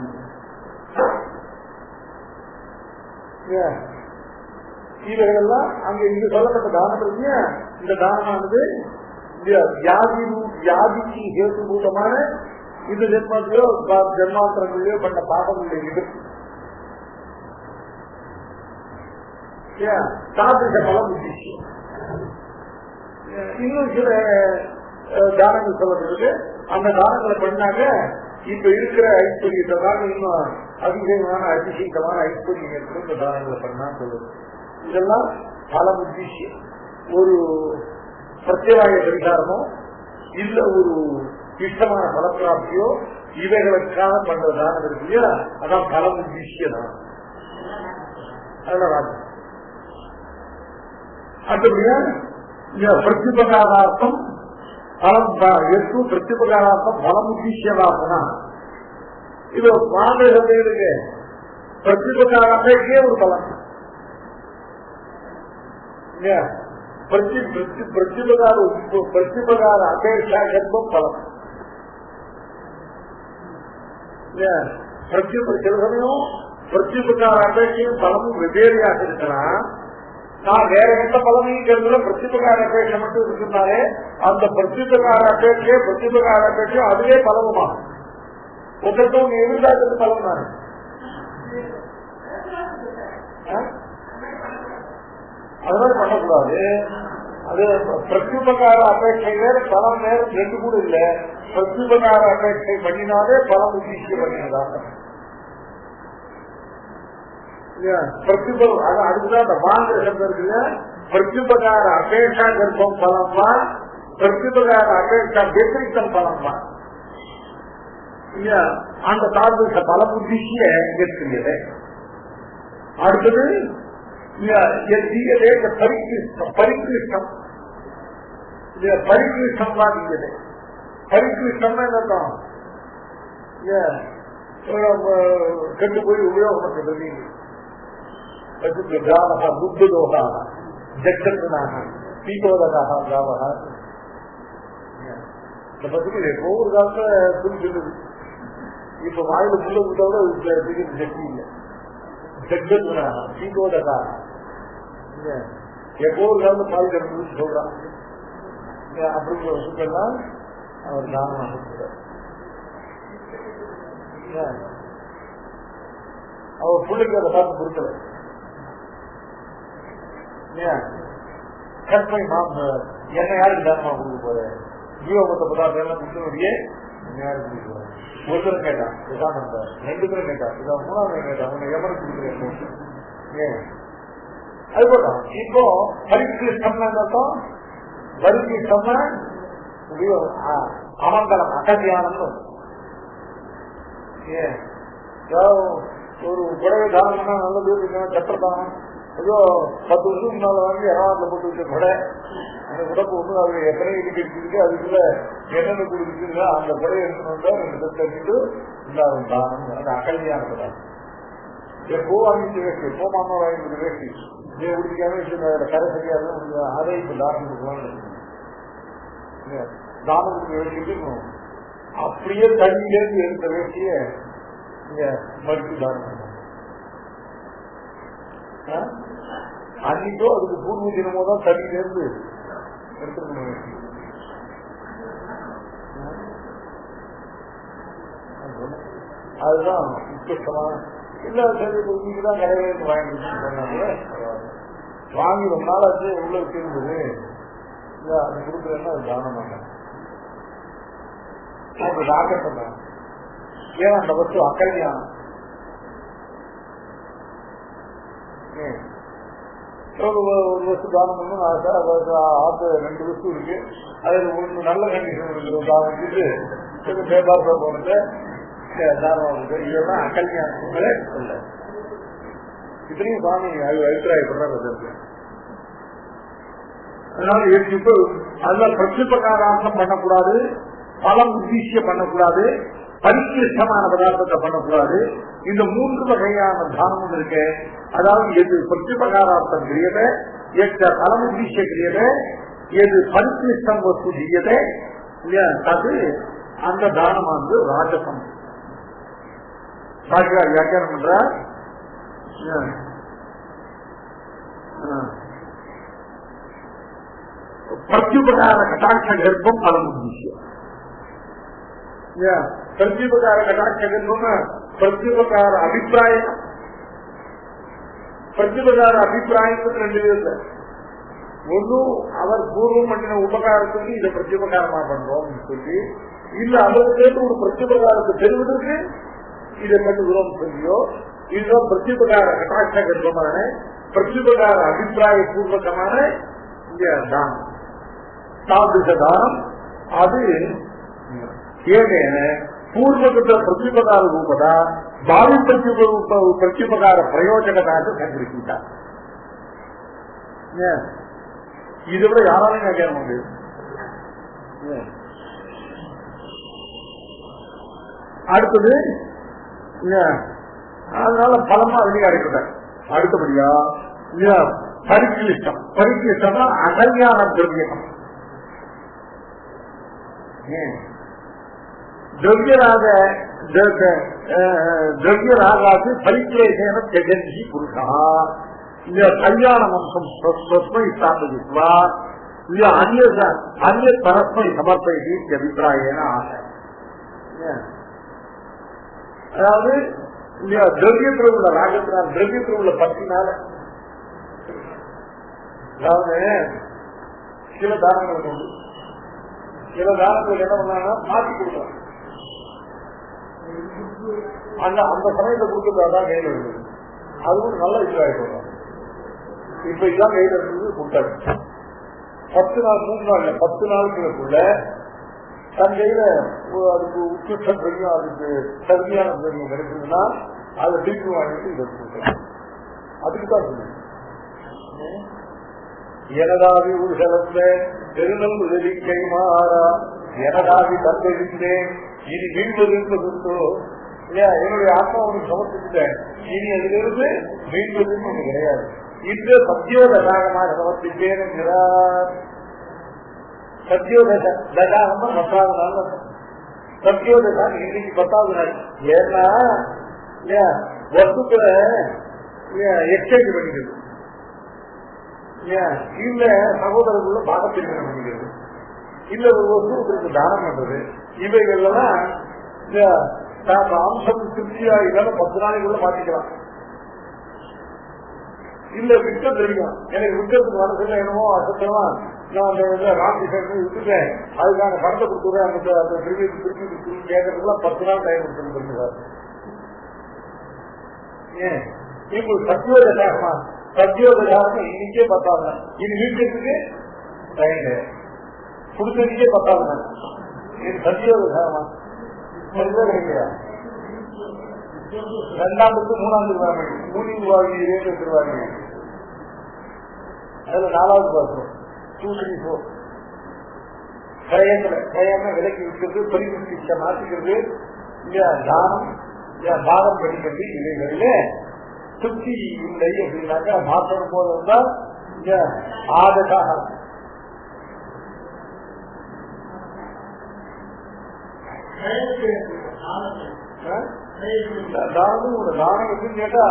இவைகளெல்லாம் அங்க இங்கு சொல்லப்பட்ட தானம் இருக்கு. இந்த தானமானது வியாதிக்கு ஹேதுபூதமான இந்த ஜென்மத்திலோ ஜென்மாந்திரங்களிலோ பண்ண பாபங்களில் இருக்கு. தாத்திர பலம் உத்திச்சு இன்னும் சில தானங்கள் சொல்லப்படுது. அந்த தானங்களை பண்ணாங்க இப்ப இருக்கிற ஐஸ்வர்யத்தை தான் இன்னும் அதிசயமான ஐஸ்வர்யம் இருக்கிற இந்த தானங்களை பண்ணா சொல்லுது. இதெல்லாம் பல உத்திச்சு ஒரு பிரத்யேக பரிகாரமோ இல்ல ஒரு இஷ்டமான பலப்பிராப்தியோ இவைகளுக்காக பண்ற தானம் இருக்கு இல்லையா, அதான் பல உத்திசிய தானம். அதெல்லாம் அடுத்தபடியா பிரத்யுபகாரார்த்தம் பலம் எட்டு பிரத்யுபகாரார்த்தம் பலம் உத்திசியதாசனா. இது வாங்க பிரத்யுபகாரத்தைக்கே ஒரு பலம் பிரத்யுபகார அபேட்சா கர்ப்பம் பலம். சில சமயம் பிரத்யுபகார அபேட்சையும் பலமும் வெவ்வேறையாக இருக்கலாம். நான் வேற எந்த பலனையும் கருதுல பிரத்யுபகார அபேட்சை மட்டும் இருக்கிறாலே அந்த பிரத்யுபகார அபேட்சை அதுவே பலமுமாகும். ஒருத்தரும் எதிர்காலத்து பலம் தானே. அதனால பண்ணக்கூடாது. அது பிரத்யுபகார அபேட்சை வேற பலம் வேற ரெண்டு கூட இல்ல. பிரத்யுபகார அபேட்சை பண்ணினாலே பலம் உத்திஷ்ய பண்ணினதாக. அடுத்ததான் அந்த வாங்குற சப்தம் இருக்குல்ல, பிரத்யுபகார அபேட்சா கர்ப்பம் பலம் தான், பிரத்யுபகார அபேட்சா வெற்றித்தம் பலம் தான். அந்த தாழ்வு பலம் உத்திஷ்ய இருக்கிறது. அடுத்தது பரிகிருஷ்டம் தான் இயது. பரிகிருஷ்டம் என்னதான் கெட்டு போய் உபயோகப்பட்டது. புத்ததோகாக ஜக்கனாக பீட்டோதகாக காவக எப்போ ஒரு காலத்துல புரிஞ்சுது. இப்ப வாயில புள்ள விட்டோட சக்தி இல்லை. ஜக்கனாக பீட்டோதகாக எப்போ ஒரு காலத்துல பால் கட்டுன்னு சொல்றான். அப்படிங்கிற வசூக்கெல்லாம் அவர் தானமாக அவர் பிள்ளைக்கு அதை பார்த்து கொடுக்கல. கற்பனை என்ன யாருக்கு தானமா கொடுக்க போற ஜீவபத்த பதார்த்தம் எல்லாம் கொடுத்தனுடைய என்ன யாருக்கு கொடுக்க போற. ஒருத்தரும் கேட்டான் பிரசானந்த, ரெண்டு பேரும் கேட்டான், இதான் மூணாவது கேட்டான், உன்னை எவருக்கு கொடுக்குறேன். அது போட்டோம். இப்போ பரிகிருஷ்டம்னா அர்த்தம், பரிகிருஷ்டம்னா அமங்கலம் அகத்தியானம். ஒரு புடவை தானம்னா நல்லது சட்டத்தானம். ஏதோ 10 வருஷம் முன்னால வாங்கி எறாவதுல போட்டு வச்ச கடை, அந்த உடம்பு ஒண்ணு அது எத்தனை இருக்கு இருக்குது, அதுக்குள்ள என்னென்ன கொடுக்குதுங்க அந்த கடையை எடுத்துட்டு 2 பேர் தட்டிட்டு இல்லாத தானம். அது அகல்யானது. எப்போ வாங்கிட்டு வேஷ்டி, எப்போ மாமா வாங்கிட்டு வேஷ்டி நீ உடிக்காம கரை சரியாது, அதை இப்ப தானம் கொடுக்கலாம்னு தானம் கொடுக்க வேண்டிட்டு அப்படியே தண்ணியிலேருந்து எடுத்த வேஷ்டிய இங்க மறுத்து தானம் பண்ணுவோம். அன்னைக்கோ அதுக்கு பூர்வ தினமோ தான் தண்ணியிலேருந்து எடுத்துக்கணும். அதுதான் உத்கிருஷ்டமான. இல்ல சரி இன்னைக்குதான் கடையில வாங்கிட்டு சொன்னாங்க, வாங்கி ரொம்ப நாள் ஆச்சு உள்ள வச்சிருந்தது, அது கொடுக்குறேன்னா அது தானம் பண்ணேன். அப்படி டாக்டர் சொன்னாங்க, ஏன்னா அந்த வஸ்து அக்கல்யாணம். ஒரு வஸ்து தானம் பண்ணணும் ஆசை, ஆத்து 2 வஸ்து இருக்கு, அதுல ஒன்று நல்ல கண்டிஷன் இருக்குது, தானம் வச்சுட்டு பேபாசா போனது தானம். இதெல்லாம் அக்கல்யாணங்களே இல்லை. இத்தனையும் சுவாமி அபிப்பிராயப்படுறாங்க. அதனால இப்ப அதனால பிரத்யுபகாரார்த்தம் பண்ணக்கூடாது, பலம் உத்தீசிய பண்ணக்கூடாது, பரிக்கிருஷ்டமான பதார்த்தத்தை பண்ணக்கூடாது. இந்த 3 வகையான தானம் இருக்கு. அதாவது எது பிரத்யுபகாரார்த்தம் கிரியதை, எது பலம் உத்தீசிய கிரியதை, எது பரிக்கிருஷ்டம் வஸ்து கிரியதை, அது அந்த தானமானது ராஜசம். வியாக்கியானம் பண்ற பிரத்யுபகார கட்டாட்ச கர்ப்பம் பலம் உத்தீசியம். பிரத்யுபகார கட்டாட்ச கர்ப்பம் பிரத்யுபகார அபிப்பிராயம். பிரத்யுபகார அபிப்பிராயத்துக்கு 2 விதத்துல. ஒன்னும் அவர் பூர்வம் பண்ணின உபகாரத்துக்கு இதை பிரத்யுபகாரமா பண்றோம் சொல்லி, இல்ல அவருக்கு ஒரு பிரத்யுபகாரத்தை பெறுவதற்கு இதை பண்ணுகிறோம் சொல்லியோ, இதுதான் பிரத்யுபகார கட்டாட்ச கர்ப்பமான பிரத்யுபகார அபிப்பிராய பூர்வகமான தானம், தாந்திரிக தானம். அது ஏನೇನ ಪೂರ್ವಕೃತ ಪ್ರತ್ಯುಪಕಾರ ರೂಪದ ಭಾವಿ ಪ್ರತ್ಯುಪಕಾರ ಪ್ರಯೋಜಕದ ಅಂತ ಸಂಗ್ರಹಿಸಿದ್ದಾರೆ. இதை விட யாராலையும் கேட்க முடியும். அடுத்தது அதனால பலமா வெளியாடிட்டாங்க. அடுத்தபடியா பரிக்கிலிஷ்டம். பரிக்கிலிஷ்டம் அகல்யான திரவியம். திரவியராகாது பரிக்கிலேசேன ஜெகன்ஜி புருஷா கல்யாண வம்சம் ஸ்வஸ்மை ஸ்தாபித்வா அந்நிய பரஸ்மை சமர்ப்பயதி அபிப்பிராயேன ஆசை. அதாவது திரவியத்தில் உள்ள ராகத்தினால், திரவியத்தில் உள்ள பக்தினால, அதாவது சில தானங்கள் உண்டு. சில தானங்கள் என்ன பண்ணாங்கன்னா மாற்றி கொடுக்குறாங்க. அந்த சமயத்தை கொடுக்கறதான் கையில் இருந்தது. அதுவும் நல்ல விஷயம். இப்ப இதுதான் கையில் இருந்தது கொடுத்தாங்க. 10 நாள் 3 நாள் 10 நாளுக்குள்ள தன் கையில அதுக்கு உத்கிருஷ்டம் தெரியும், அதுக்கு தகுதியான தெரியும் கிடைச்சதுன்னா அதை திருப்பி வாங்கிட்டு இதை கொடுக்கலாம். அதுக்குதான் சொல்லுங்க. எனதாவி ஊசலந்த பெருநல் உதவி கைமாறா எனதாவி தந்திருந்தேன் இனி மீள்வதற்கு இல்லையா, என்னுடைய ஆத்மா உனக்கு சமர்ப்பிச்சுட்டேன், இனி அதிலிருந்து மீள்வதற்கு ஒன்று கிடையாது. இந்த சத்தியோதகாரமாக சமர்ப்பித்தேன் என்கிறார். சத்தியோதகாரம் 10வது நாள். சத்தியோதகாரம் இன்னைக்கு 10வது நாள். ஏன்னா வஸ்துக்களை எக்ஸ்சேஞ்ச் பண்ணிக்கிறது, இல்ல சகோதரர்களுள்ள பாகப்பிரிவினை பண்ணிக்கிறது, இல்ல ஒரு வஸ்துக்கு தானம் பண்றது, இவைகள்லாம் அம்சம் திருப்தியா இல்லைன்னா 10 நாளைக்குள்ள மாத்திக்கலாம். இல்ல விற்க தெரியும், எனக்கு விற்கிறதுக்கு மனசுல என்னமோ அசத்தமா நான் அந்த ராமகிருஷ்ணன் விட்டுட்டேன், அதுக்கான பணத்தை கொடுத்துறேன், அந்த திருப்பி கேட்கறதுக்குலாம் 10 நாள் டைம் கொடுத்துருக்காரு. ஏன் இப்போ சத்தியோதகாரமா? சத்தியோதகாரம் இன்னைக்கே 10வது நாள். இது வீட்டுக்கு டைம் கொடுத்ததுக்கே 10வது நாள். இது சத்தியோதகாரமா? கிடைக்கிறா 2ஆண்டுக்கு 3ஆண்டு ரூபாய் 3 ரூபாய் 20 ரூபாய். அதுல 4வது பாசம் 2, 3, 4 கரையத்துல கரையாம விலைக்கு விற்கிறது, பரிசுத்த மாற்றிக்கிறது, தானம் பாகம் பண்ணி இவைகளிலே திருப்தி இல்லை அப்படின்னாக்கா மாற்றம் போது வந்தா ஆதகாக தானம் ஒரு தானம் எப்படின்னு கேட்டா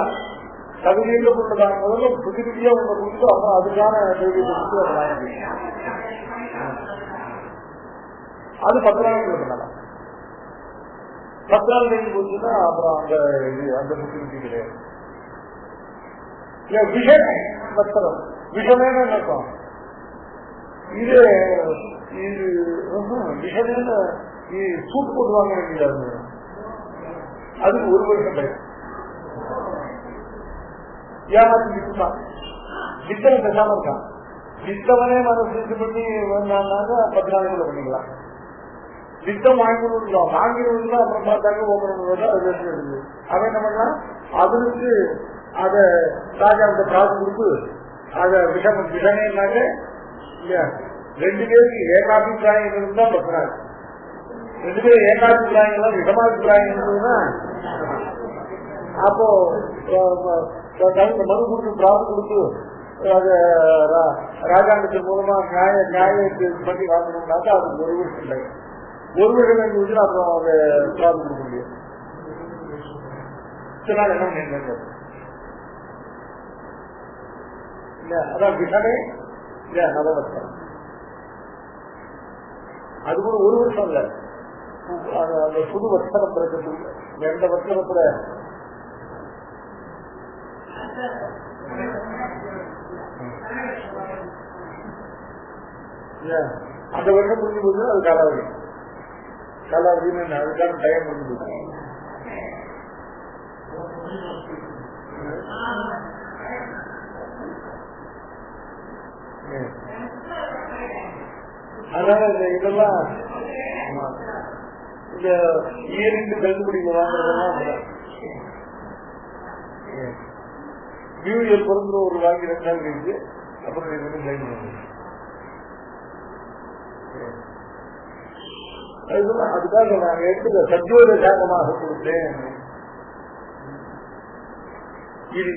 தகுதியில உள்ள தானம் முதல்ல புதிரியா உள்ள கொடுத்து அப்புறம் அதுக்கான அது 10 நாளைக்கு பண்ணலாம். 10 நாள் கழிஞ்சு போச்சுன்னா அப்புறம் அந்த புத்தி கிடையாது. விஷம் வஸ்திரம் விஷமேன்னு நினைக்கும். இது விஷமேன்னு சூட் போடுவாங்க வேண்டியது. அதுக்கு 1 வருஷம் கிடையாது. ஏமாத்தி விட்டுதான் வித்தனை பேசாம இருக்கான். வித்தவனே மனசு பண்ணி வந்தாங்க 10 நாளைக்குள்ள பண்ணிக்கலாம். வித்தம் வாங்கினதுன்னா அப்புறம் பார்த்தாங்க அது இருக்குது. அவன் என்ன பண்ணலாம், அவனுக்கு அத ராஜாவுக்கு காசு கொடுத்து அத விஷமேனாக்க 2 பேருக்கு ஏகாபிப்பிராயம் இருந்தா பத்தினாங்க. 2 பேரும் ஏகாபிப்பிராயம் எல்லாம் விஷமாபிப்பிராயம் இருந்ததுன்னா அப்போ மனு கொடுத்து பிரார்த்தனை கொடுத்து அத ராஜாங்கத்தின் மூலமா நியாயத்தை பண்ணி வாங்கணும்னாக்கா அதுக்கு 1 வருஷம் இல்லை. 1 வருஷம் இருந்துச்சுன்னா அப்புறம் அதை பிரார்த்தனை கொடுக்க முடியும். என்ன அதான் விஷமே நவவஸ்திரம். அது கூட 1 வருஷம் இல்ல, அந்த புது வஸ்திரம் பிறக்கிறதுக்கு 2 வஸ்திரத்துல அந்த வருஷம் முடிஞ்சு போது அது காலாவதி. காலாவதினு அதுக்கான டைம் முடிஞ்சு போச்சு. அதனால இதெல்லாம் இந்த இயற்கை கல்விக்குடியில வாங்குறதெல்லாம் நியூ இயர் பிறந்த ஒரு வாங்கி 2 நாள் கழிச்சு அப்புறம் ஜாயின் பண்ணுவாங்க. அதுக்காக நாங்க எடுத்துக்க சத்தியோட சாகமாக கொடுத்தேன். இது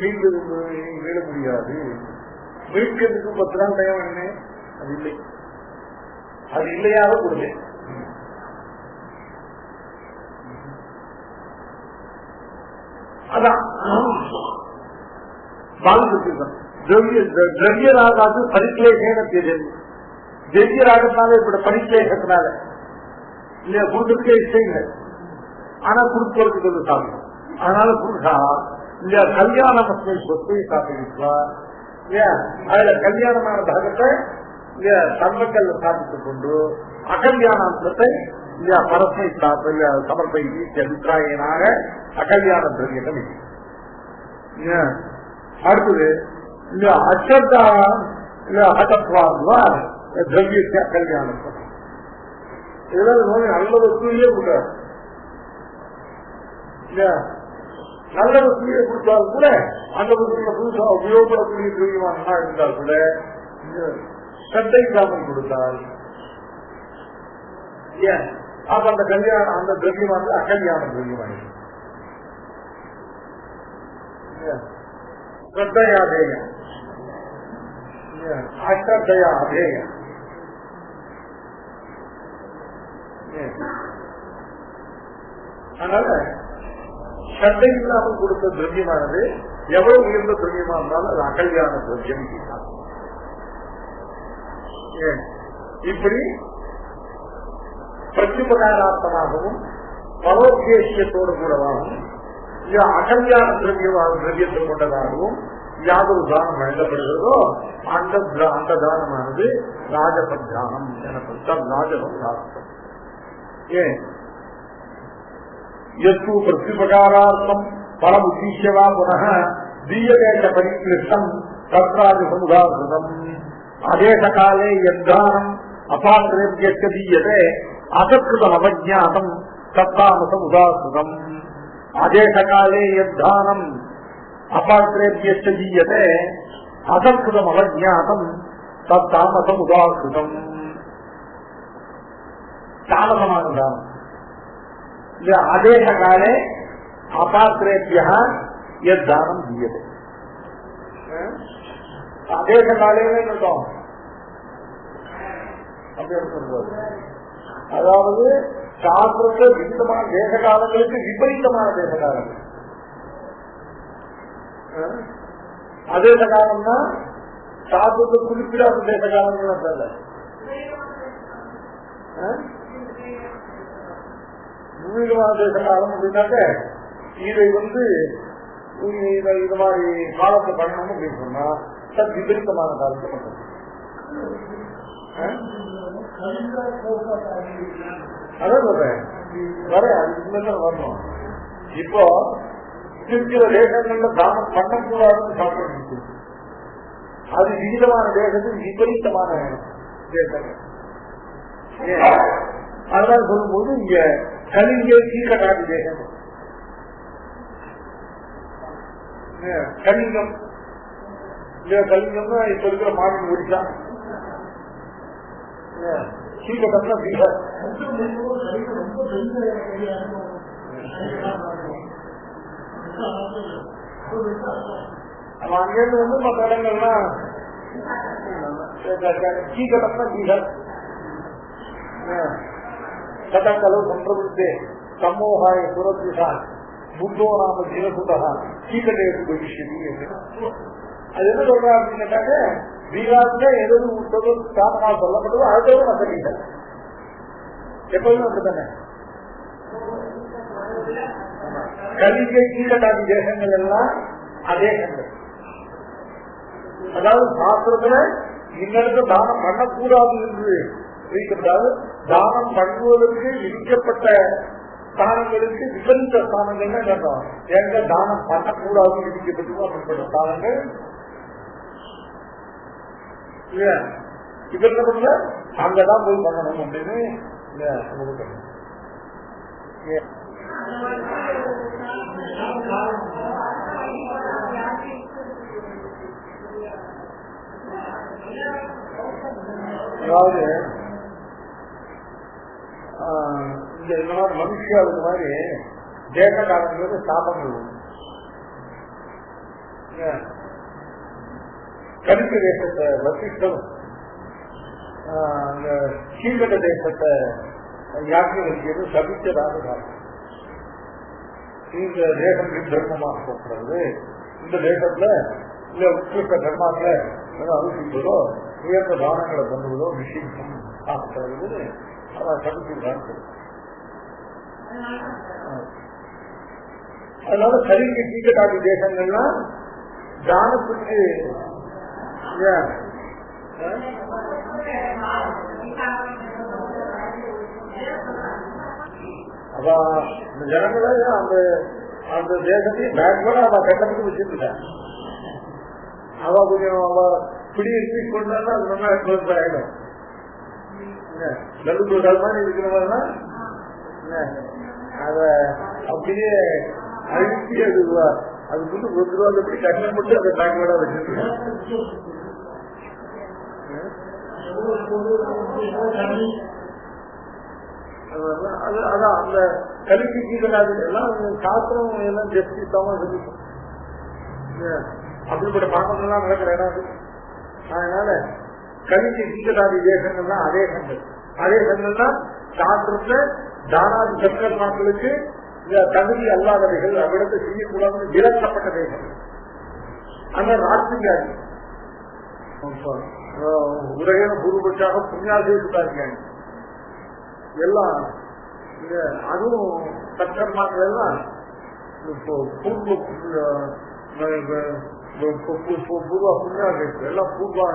மீள முடியாது. மீட்கிறதுக்கு 10 நாள் டைம் என்ன, அது இல்லை. அது இல்லையாக கொடுத்தேன். அதான் திரவியராகாது பரிக்லேஷேன தெரியும். திரவியராகத்தினால இப்படி பரிக்லேஷத்தினால இல்லையா கொடுக்கறதுக்கே இஷ்டம் இல்லை. ஆனா கொடுப்பதற்கு சொல்லு சாப்பிடும். அதனால புருஷா இல்லையா கல்யாணம் சொத்தை சாப்பிடுவா இல்லையா அதுல கல்யாணமான பாகத்தை இல்லையா சர்வக்கல்ல ஸ்தாபித்துக் கொண்டு அகல்யானத்தை இல்லையா பரஸ்மை சமர்ப்பை அபிப்பிராயனாக அகல்யான திரவியத்தை. அடுத்தது இல்லையா அச்சத்தா இல்ல அகத்வா திரவிய கல்யாணம். இதெல்லாம் நல்ல வசூலியே கொடுக்காது. நல்ல வசூலியை கொடுத்தாலும் கூட அந்த வசூல புதுசா உபயோகப்படக்கூடிய திரவியமாக இருந்தால் கூட சட்டை இல்லாமல் கொடுத்தால் அப்ப அந்த கல்யாணம் அந்த திரவியமானது அகல்யான திரவியமாக ஸ்ரத்தையாதேய அஷ்டத்தையாதேய. அதனால சட்டை இல்லாமல் கொடுத்த திரவியமானது எவ்வளவு உயர்ந்த திரவியமா இருந்தாலும் அது அகல்யான திரவியம். இப்படி பிரத்யுபகாரார்த்தமாகவும் பரோத்யேசியத்தோடு கூடவாகவும் அகல்யான திரவியத்தை கொண்டதாகவும் யாதொரு தானம் வழங்கப்படுகிறதோ அந்த தானமானது ராஜபத்தானம் எனப்பட்டால் ராஜபத்தார்த்தம். ஏன் எத்து பிரத்யுபகாரார்த்தம் பலம் உத்தீஷ்யவா புனः தீயதேச பரிக்லிஷ்டம் தத்ராஜசமுதாகிருதம் அதேசகாலே யத்தானம் அபாத்திரேபியஸ்ய தீயதே அசத்கிருதம் அவஜ்ஞாதம் தத்தாமசமுதாகிருதம். அதேசகாலே யத்தானம் அபாத்திரேபியஸ்ய தீயதே அசத்கிருதம் அவஜ்ஞாதம் தத்தாமசமுதாகிருதம். தாமசமான தானம் அதேசகாலே அபாத்திரேபிய யத்தானம் தீயதே. அதேசகாலே சொல்றோம். அதாவது சாஸ்திரத்தில் விகிதமான தேச காலங்களுக்கு விபரீதமான தேச காலங்கள். அதேச காலம்னா சாஸ்திரத்தை குறிப்பிடாத தேச காலங்கள் அல்ல. விபரீதமான தேச காலம் அப்படின்னாக்க இதை இது மாதிரி காலத்தை பண்ணணும் அப்படின்னு சொன்னா சத் விபரீதமான காலத்தை பண்ணணும். அதான் சொல்றேன் வர அதுக்கு முன்னாடி வரணும். இப்போ இருக்கிற தேசங்கள்ல தானம் பண்ணக்கூடாதுன்னு சாப்பிட்டு அது விகிதமான தேசத்துக்கு விபரீதமான தேசங்கள். அதனால சொல்லும்போது இங்க கலிங்க கீழகாதி தேசம் கலிங்கம் கலிங்கம்னா இப்ப இருக்கிற மாநிலம் ஒடிசா, கீழகம்னா பீகார். அங்கிருந்து மற்ற இடங்கள்லாம் கீழகம்னா பீகார். கதக்கலவு சம்பிரபுத்தே சமூகாய சுரத்விஷா புத்தோ நாம ஜீவசுதா கீழகேசு பவிஷ்யதி. அது என்ன சொல்றா அப்படின்னு கேட்டாக்க பீகார்ல எது ஸ்தாபனா சொல்லப்பட்டதோ அதோட நகரீங்க எப்போதும் அப்படித்தானே. கலிங்க கீழகாதி தேசங்கள் எல்லாம் அதேசங்கள். அதாவது சாஸ்திரத்துல இன்னொரு தானம் பண்ணக்கூடாது என்று வைக்கப்படாது. தானம் பண்ணுவதற்கு விதிக்கப்பட்ட ஸ்தானங்களுக்கு விபரீத ஸ்தானங்கள் தான் கேட்டோம். எங்க தானம் பண்ணக்கூடாது விதிக்கப்பட்டதோ அப்படிப்பட்ட ஸ்தானங்கள் இல்லையா விபரீதப்பட்ட அங்கதான் போய் பண்ணணும் அப்படின்னு அதாவது இந்த மாதிரி மனுஷியாவுக்கு மாதிரி தேச காலங்களுக்கு சாபங்கள் உண்டு. கலிங்க தேசத்தை வசிஷ்டம் கீழக தேசத்தை யாக்கியது சபிச்சதாக காரணம். இந்த தேசம் தர்மமாக போகிறது. இந்த தேசத்துல இல்ல உட்கிருஷ்ட தர்மாத்துல அனுசிப்பதோ உயர்ந்த தானங்களை பண்ணுவதோ நிஷித்தம் ஆகிறது. அதான் சபிச்சுதான். அதனால கலிங்க கீழகாதி தேசங்கள்லாம் தானத்துக்கு அதான் இந்த ஜனங்களை அந்த தேசத்தையும் பேக்வர்டா அவ கட்டத்துக்கு வச்சிருக்கான். அவ கொஞ்சம் அவ பிடி ரிப்பீட் பண்ணா அது ரொம்ப க்ளோஸ் ஆகிடும். நல்ல மாதிரி இருக்கிறவங்க அத அப்படியே அழுத்தி அதுக்கு ஒருவாதப்படி கஷ்டப்பட்டு அதை பேக்வர்டா வச்சிருக்கேன். அதான் அந்த கல்வி கீழாது எல்லாம் சாஸ்திரம் எல்லாம் ஜஸ்டிஸாம சொல்லிக்கும். அப்படிப்பட்ட பாவங்கள்லாம் நடக்கிற இடம் அது. அதனால கல்வி கீழாதி தேசங்கள்லாம் அதே சங்கள். அதே சங்கள்னா சாஸ்திரத்தை தானாதி சக்கரமாக்களுக்கு தகுதி அல்லாதவைகள் அவ்விடத்தை செய்யக்கூடாதுன்னு விலக்கப்பட்ட தேசம். அந்த ராத்திரியாதி உலக பூர்வபட்சாக புண்ணியாசேஷாங்க எல்லாம் அதுவும் சக்கரமாக்கள் எல்லாம் இப்போ பூர்வ புண்ணியாசேஷம் எல்லாம் பூர்வா.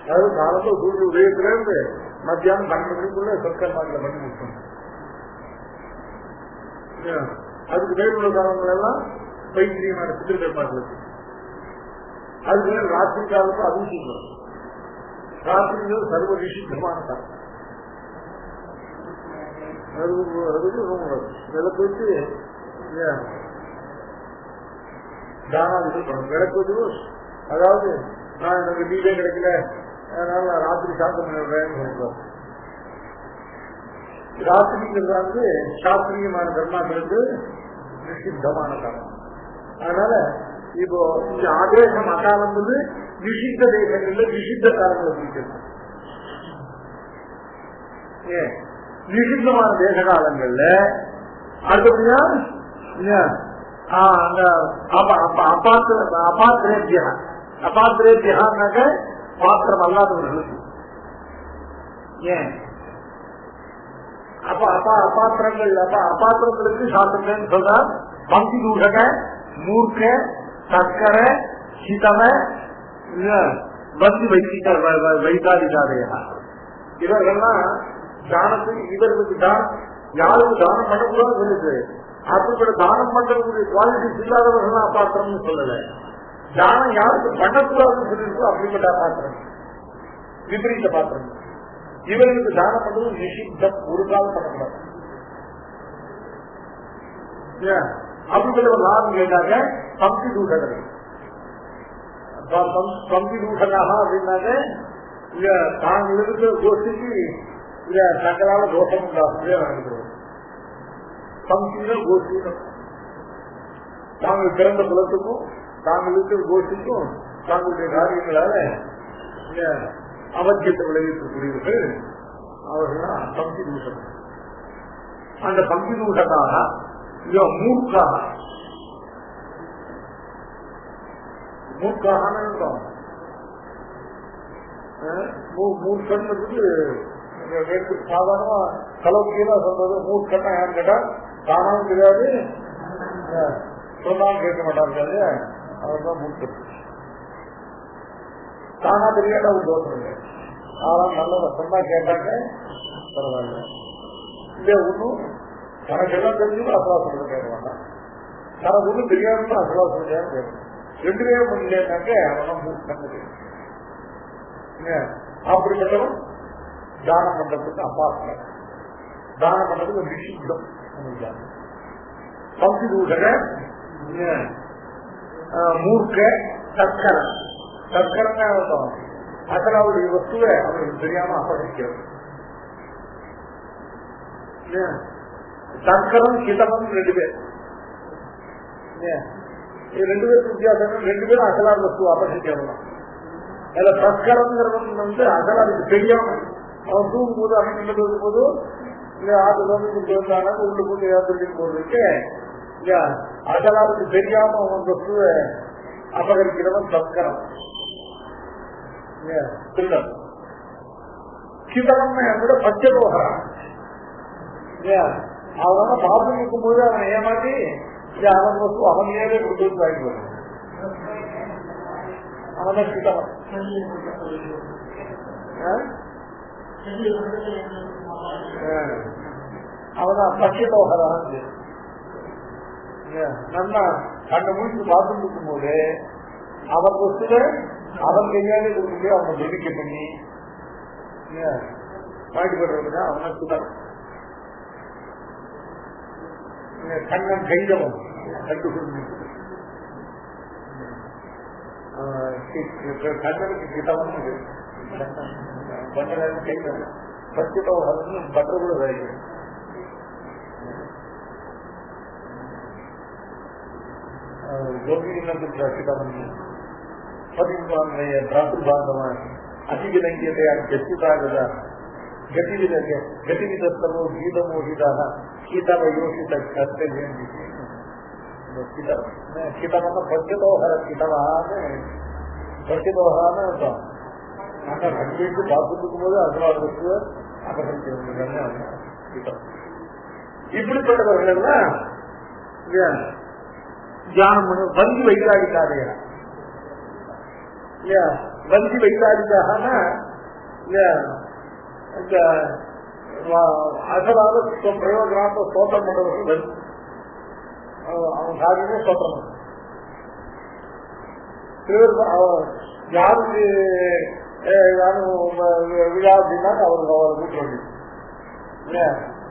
அதாவது காலத்துல சூரிய உதயத்திலிருந்து மத்தியானம் 12 மணிக்குள்ள சக்கரமாக்களை பண்ணி முடிச்சோம். அதுக்கு மேல் உள்ள காலங்கள் எல்லாம் பைத்தியமான பித்திருக்கல். அதுக்கு மேல் ராத்திரி காலத்துல அதுவும் சொல்றோம். ராத்திரிங்கிறது சர்வ நிஷித்தமான காலம். விளக்கு வச்சு தானாதிகள் பண்ணணும். விளக்கு வச்சு அதாவது நான் எனக்கு நீதே கிடைக்கல அதனால நான் ராத்திரி சாப்பிட பண்ணிடுறேன்னு சொல்றேன். ராத்திரிங்கிறது சாஸ்திரியமான தர்மாக்களுக்கு நிஷித்தமான காலம். அதனால இப்போ இந்த ஆதேசம் அகாலம் நிஷித்த தேசங்கள்ல நிஷித்த காலங்களை பிடிக்கிறது. நிஷித்தமான தேச காலங்கள்ல அடுத்தபடியா அபாத்திரேபியாக்க பாத்திரம் அல்லாதவர்களுக்கு. ஏன் அப்ப அபாத்திரங்கள் அபாத்திரங்களுக்கு சாஸ்திரம்னு சொல்றா. பங்கி தூஷக, மூர்க்க, சக்கர, சிதவ, பந்தி வைத்தாதிகாரையா இவர்கள்லாம் தானத்துக்கு இவர்களுக்கு யாருக்கு தானம் பண்ணக்கூடாது சொல்லுது. அப்படிப்பட்ட தானம் பண்றதுடைய குவாலிட்டிஸ் இல்லாதவர்கள் அபாத்திரம்னு சொல்லல. தானம் யாருக்கு பண்ணக்கூடாதுன்னு சொல்லிருக்கு அப்படிப்பட்ட அபாத்திரம், விபரீத பாத்திரம். இவர்களுக்கு தானம் பண்றது நிஷித்தம், ஒரு காலம் பண்ணக்கூடாது. அப்படிப்பட்ட ஒரு லாபம் கேட்டாங்க பங்கி தூஷகர்கள். பங்கி தூஷனாக அப்படின்னாக்க இல்ல தாங்கள் இருக்கிற கோஷ்டிக்கு இல்ல தங்களால தோஷம் உண்டாகுதே நடக்கிறது. பங்கின கோஷ்டி தாங்கள் பிறந்த குலத்துக்கும் தாங்கள் இருக்கிற கோஷ்டிக்கும் தாங்களுடைய காரியங்களால அவசியத்தை விளைவிக்கக்கூடியவர்கள் அவர்கள் பங்கி தூஷம். அந்த பங்கி தூஷனாக மூர்க்காக மூர்க்கன்னுக்கு சாதாரணமா கலோக்கியெல்லாம் சொல்றது. மூர்க்கன்னா யான்னு கேட்டா தானாவும் தெரியாது, சொன்னாலும் கேட்க மாட்டாங்க. அவர்தான் மூர்க்கம். தானா தெரியாத ஒரு தோஷம் இல்லை. ஆனால் நல்லதை சொன்னா கேட்டாங்க பரவாயில்ல. இல்ல ஒன்னும் தனக்கெல்லாம் தெரிஞ்சு அசலாசம் கேட்க வேண்டாம், தனக்கு ஒன்றும் தெரியாதுன்னு அசலாசம் கேட்கணும். ரெண்டு பேரும் முடியலனாக்க அவன் மூர்க்கம். அப்படிப்பட்டவன் தானம் பண்றதுக்கு அப்பாற்பட தானம் பண்றதுக்கு ஒரு நிஷித்தம். பங்கு தூஷக, மூர்க்க, சக்கரம். சக்கரம்னா அசலாவுடைய வஸ்துவை அவருக்கு தெரியாம அபகரிக்கிறது. சக்கரம் சிதமம் ரெண்டு பேர். ரெண்டு பேருக்கு வித்தியாசம். ரெண்டு பேரும் அசலார் வஸ்துவை அபகரிக்கிறவங்க. அதுல சக்கரங்கிறவன் வந்து அசலாருக்கு தெரியாம அவன் தூங்கும் போது அமைந்து போது இல்ல ஆறு இருந்தாங்க உள்ள போது ஏற்படுத்தி போறதுக்கு அசலாருக்கு தெரியாம அவன் வஸ்துவை அபகரிக்கிறவன் சக்கரம் திருடன். சிதறம்னா கூட பச்சதோகரான். அவனால பாபம் இருக்கும் போது அவன் ஏமாற்றி அவன் வஸ்து அவனையே கொடுத்து வாங்கி போறான். அவன் சிதவன். அவன் பச்சதோகரான். நல்லா கண்ண முடிச்சு பாத்ரூம் இருக்கும் போது அவன் வஸ்துல அவன் கையாலே கொடுத்து அவனை நெருக்க பண்ணி மாட்டிப்படுறதுனா அவனை சுதன். கண்ணன் கைதவன் கண்டு கண்ணனுக்கு கிட்டவன் கண்ணனுக்கு கைதவன் பச்சதோகரன் பற்ற கூட வேறு. ಅತಿವಿಲಂಘ್ಯತೆ ಗಚ್ಚಿತಾಗದ ಗತಿವಿಧಸ್ತವೋ ಗೀತಮೋಹಿತ ಕೀತವ ಯೋಷಿತ ಕರ್ತವ್ಯ. ಕಿತವನ್ನ ಪಂಚದೋಹರ ಕಿತವ ಪಂಚದೋಹರನ நாங்கள் கண்டிட்டு பார்த்துக்கும் போது அசலாவுக்கு அபகரிக்கிறவங்க இப்படிப்பட்டவர்கள் எல்லாம் தியானம் பண்ண வந்தி வைத்தாடிக்காதே. வந்தி வைத்தாடிக்காகனா அசலாத பிரயோஜனாத்த ஸ்தோத்திரம் பண்றவர்கள் அவன் காரியமே ஸ்தோத்திரம் யாருக்கு விழா அப்படின்னா அவருக்கு அவர் கூட்ட வேண்டியது.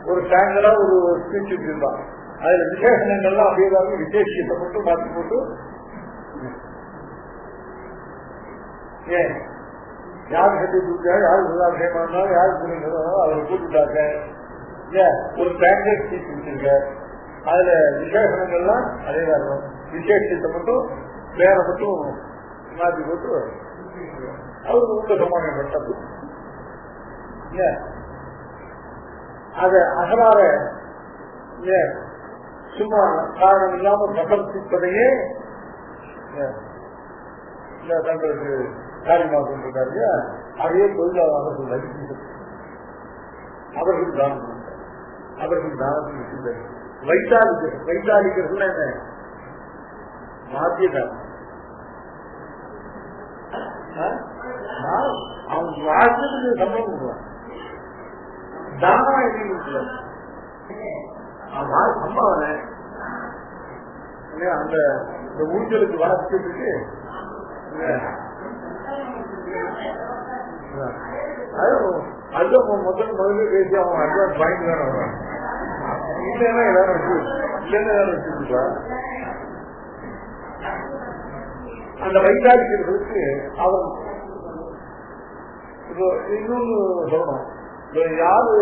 ஒரு ஸ்டாண்டர்டா ஒரு ஸ்பீச் இருந்தான். அதுல விசேஷங்கள்லாம் அப்படியே விசேஷத்தை மட்டும் மாற்றி போட்டு யாரு கட்டி கொடுத்தாரு, யாரு சுதாசேமானோ யாரு புரிஞ்சதோ அவரை கூப்பிட்டாங்க. ஒரு ஸ்டாண்டர்ட் ஸ்பீச் வச்சிருக்க. அதுல விசேஷங்கள்லாம் அதே தான். விசேஷத்தை மட்டும் வேற மட்டும் மாற்றி போட்டு அவருக்கு உள்ள சமாதானம் பட்டது. அத அகலார சும்மா காரணம் இல்லாம பிரசம்சிப்பதையே தங்களுக்கு காரியமாக கொண்டிருக்காரு. அதே தொழிலாளர்கள் அவர்கள் தான் அவருக்கு தானத்தில் இருக்குது. வைத்தாலிக்கிறதுல என்ன மாத்தியதான் அவன் வாழ்க்கைக்கு சம்பளம் கொடுக்குறான். தானம் எழுதி சம்பாவனை அந்த ஊஞ்சலுக்கு வாசிக்கிறதுக்கு அது முதல்ல பேசி அவன் அட்வான்ஸ் வாங்கிட்டு தானே வரான். இல்லைன்னா எல்லாரும் வச்சுருக்கா. அந்த வைத்தாலிக்கிறதுக்கு அவன் இன்னொன்னு சொல்லணும். யாரு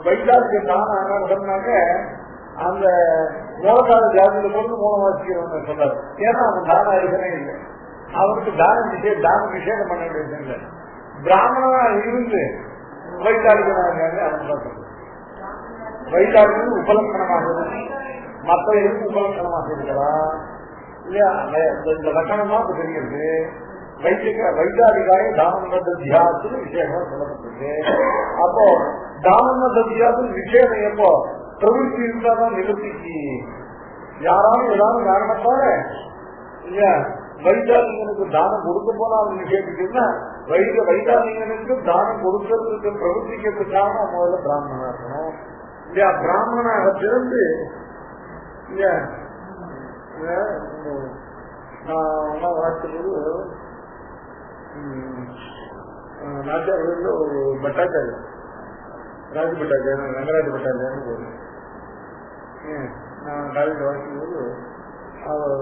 வைத்தாலிக்க தானம் சொன்னாக்க அந்த மூலக்கார ஜாதியில பொழுது மூலம் வாசிக்கிறவங்க சொன்னார். ஏன்னா அவன் தானம் இருக்கவே இல்லை. அவனுக்கு தானம் நிஷேதம் பண்ண வேண்டியது இல்லை. பிராமணனா இருந்து வைத்தாலிக்கனாங்க அவன் தான் சொல்றான். வைத்தாலிக்கு உபலட்சணமாக மற்றவர்களுக்கு உபலட்சணமாக இருக்கலாம் இல்லையா? இந்த லட்சணம் தான் இப்ப தெரிகிறது. வைத்தாலிகாய தாமன்ன தியாசத்துக்கு விசேஷம் சொல்லப்பட்டிருக்கு. அப்போ தாமன்ன தியாசத்துக்கு விசேஷம் எப்போ பிரவருத்தி இருந்தாதான் நிவர்த்திக்கு யாராலும் ஏதாவது காரணத்தால இல்லையா வைத்தாலிங்கனுக்கு தானம் கொடுக்க போனா அவன் நிஷேபிக்குன்னா வைத்தாலிங்கனுக்கு தானம் கொடுக்கறதுக்கு பிரவர்த்திக்கிறதுக்காக முதல்ல பிராமணனா இருக்கணும் இல்லையா? பிராமணனாக பிறந்து இல்லையா நான் வாசிக்கும்போது நாச்சாரியர்ல ஒரு பட்டாச்சாரியர் ராஜ பட்டாச்சாரியர் ரங்கராஜ பட்டாச்சாரியன்னு போது நான் காலேஜில் வாசிக்கும்போது அவர்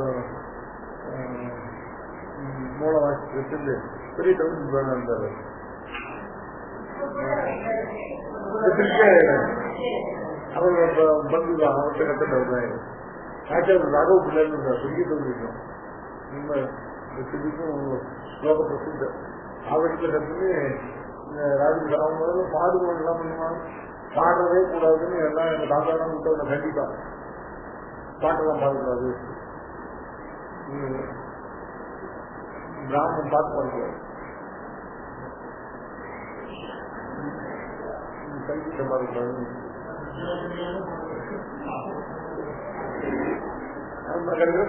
மூல வாசிக்கிறது பெரிய தமிழ் இருந்தார். அவர் பந்து தான் அவர்கிட்ட கற்றுட்டு வருவாங்க. ஆச்சாரியர் ராகவ பிள்ளைன்னு இருந்தார். பெரிய தொழிலும் ரொம்ப சிதிக்கும் லோக பிரசித்த அவர்கிட்ட கற்றுன்னு ராஜு அவங்க பாடுகள் எல்லாம் பண்ணுவாங்க. பாடுறதே கூடாதுன்னு எல்லாம் எங்க தாத்தாலாம் விட்டு கண்டிப்பா பாட்டெல்லாம் பாடக்கூடாது. பிராமணன் பார்த்து பாடுவார். கல்விட்ட பாடக்கூடாது.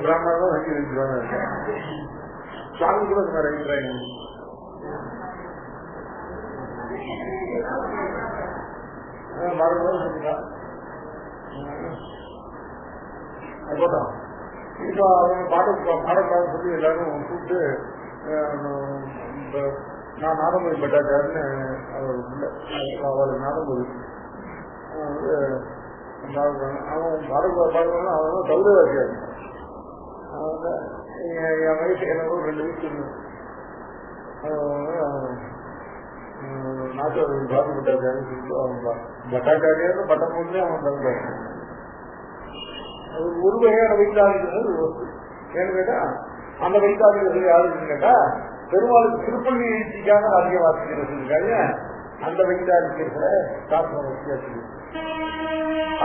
பிராமணன் தான் வங்கி வைக்கிறாங்க. சாமி கூட வைக்கிறாங்க. அதுதான் இப்ப அவங்க பாடக்கூடாதுன்னு சொல்லி எல்லாரும் கூப்பிட்டு நான் நாடமொழி பட்டாச்சாருன்னு அவளுக்கு நாடமொழி அவன் பாடக்கூடாது அவன் சௌதவாசியாரு. அவங்க என் வயசு எனக்கு 2 வயசு நாட்டாளர்கள் பாதிப்பட்டாச்சாரின்னு சொல்லிட்டு அவன் பட்டாச்சாரியாரு பட்டம் போட்டு அவன் தகுந்தாரு. ஒரு வகையான வைத்தாளிகள் ஏன்னு கேட்டா அந்த வைத்தாளிகள் யாருன்னு கேட்டா பெருமாளுக்கு திருப்பள்ளி எழுச்சிக்காக அதிக வாசிக்கிறது அந்த வைத்தாளிக்கிற சாஸ்திரம் வித்தியாசம்.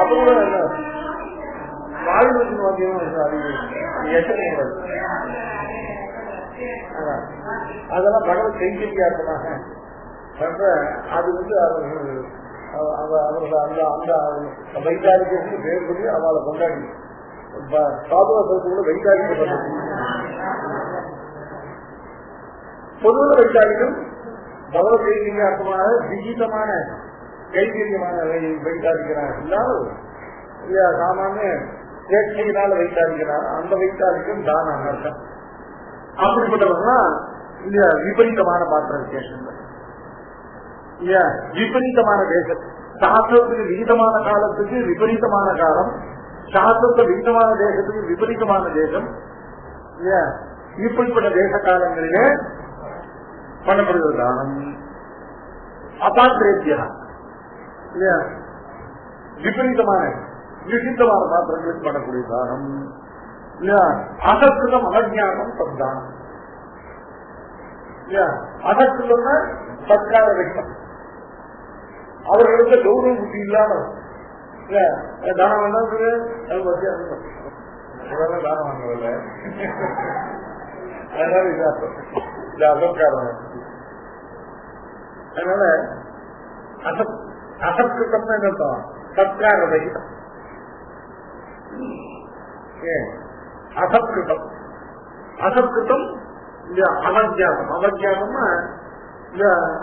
அப்புறம் என்ன வாயுவத்தின் வாக்கியம் அதிகம் அதெல்லாம் பகவத் கைங்கரியார்த்தமாக பண்ற அது அவர்கள் அந்த வைத்தாளிக்கு பேர் சொல்லி அவளை கொண்டாடி சாதுவாசத்துக்குள்ள வைத்தாளிக்க பொதுவாக வைத்தாளிக்கும் பகவத் கைங்கரியார்த்தமாக விகிதமான கைங்கரியமான வைத்தாளிக்கிறார் இல்லாமல் இல்லையா சாமானிய சேட்சையினால வைத்தாளிக்கிறார். அந்த வைத்தாளிக்கும் தானம் அர்த்தம். அப்படிப்பட்டவர்களா இல்லையா விபரீதமான பாத்திர விசேஷம் இல்லையா விபரீதமான தேசம். சாஸ்திரத்துக்கு விகிதமான காலத்துக்கு விபரீதமான காலம், சாஸ்திரத்தை விகிதமான தேசத்துக்கு விபரீதமான தேசம் இல்லையா? இப்படிப்பட்ட தேச காலங்களிலே பண்ணப்படுகிற தானம் அபாத்திரேத்தியா இல்லையா விபரீதமான நிஷித்தமான பாத்திரங்களுக்கு பண்ணக்கூடிய தானம் இல்லையா? அசத்கிருதம் அனஜானம் சப்தானம் இல்லையா? அசத்கிருதம்னா சத்கார வெட்டம். அவர்களுக்கு கௌரவ புத்தி இல்லாம தானம் என்ன தானம் வாங்கல அதனால இது அசத்காரம். அதனால அசத்கிருத்தம்னா என்ன சத்கார ரகிதம். அசத்கிருதம். அசத்கிருதம் இந்த அவஜாதம். அவஜாதம்னா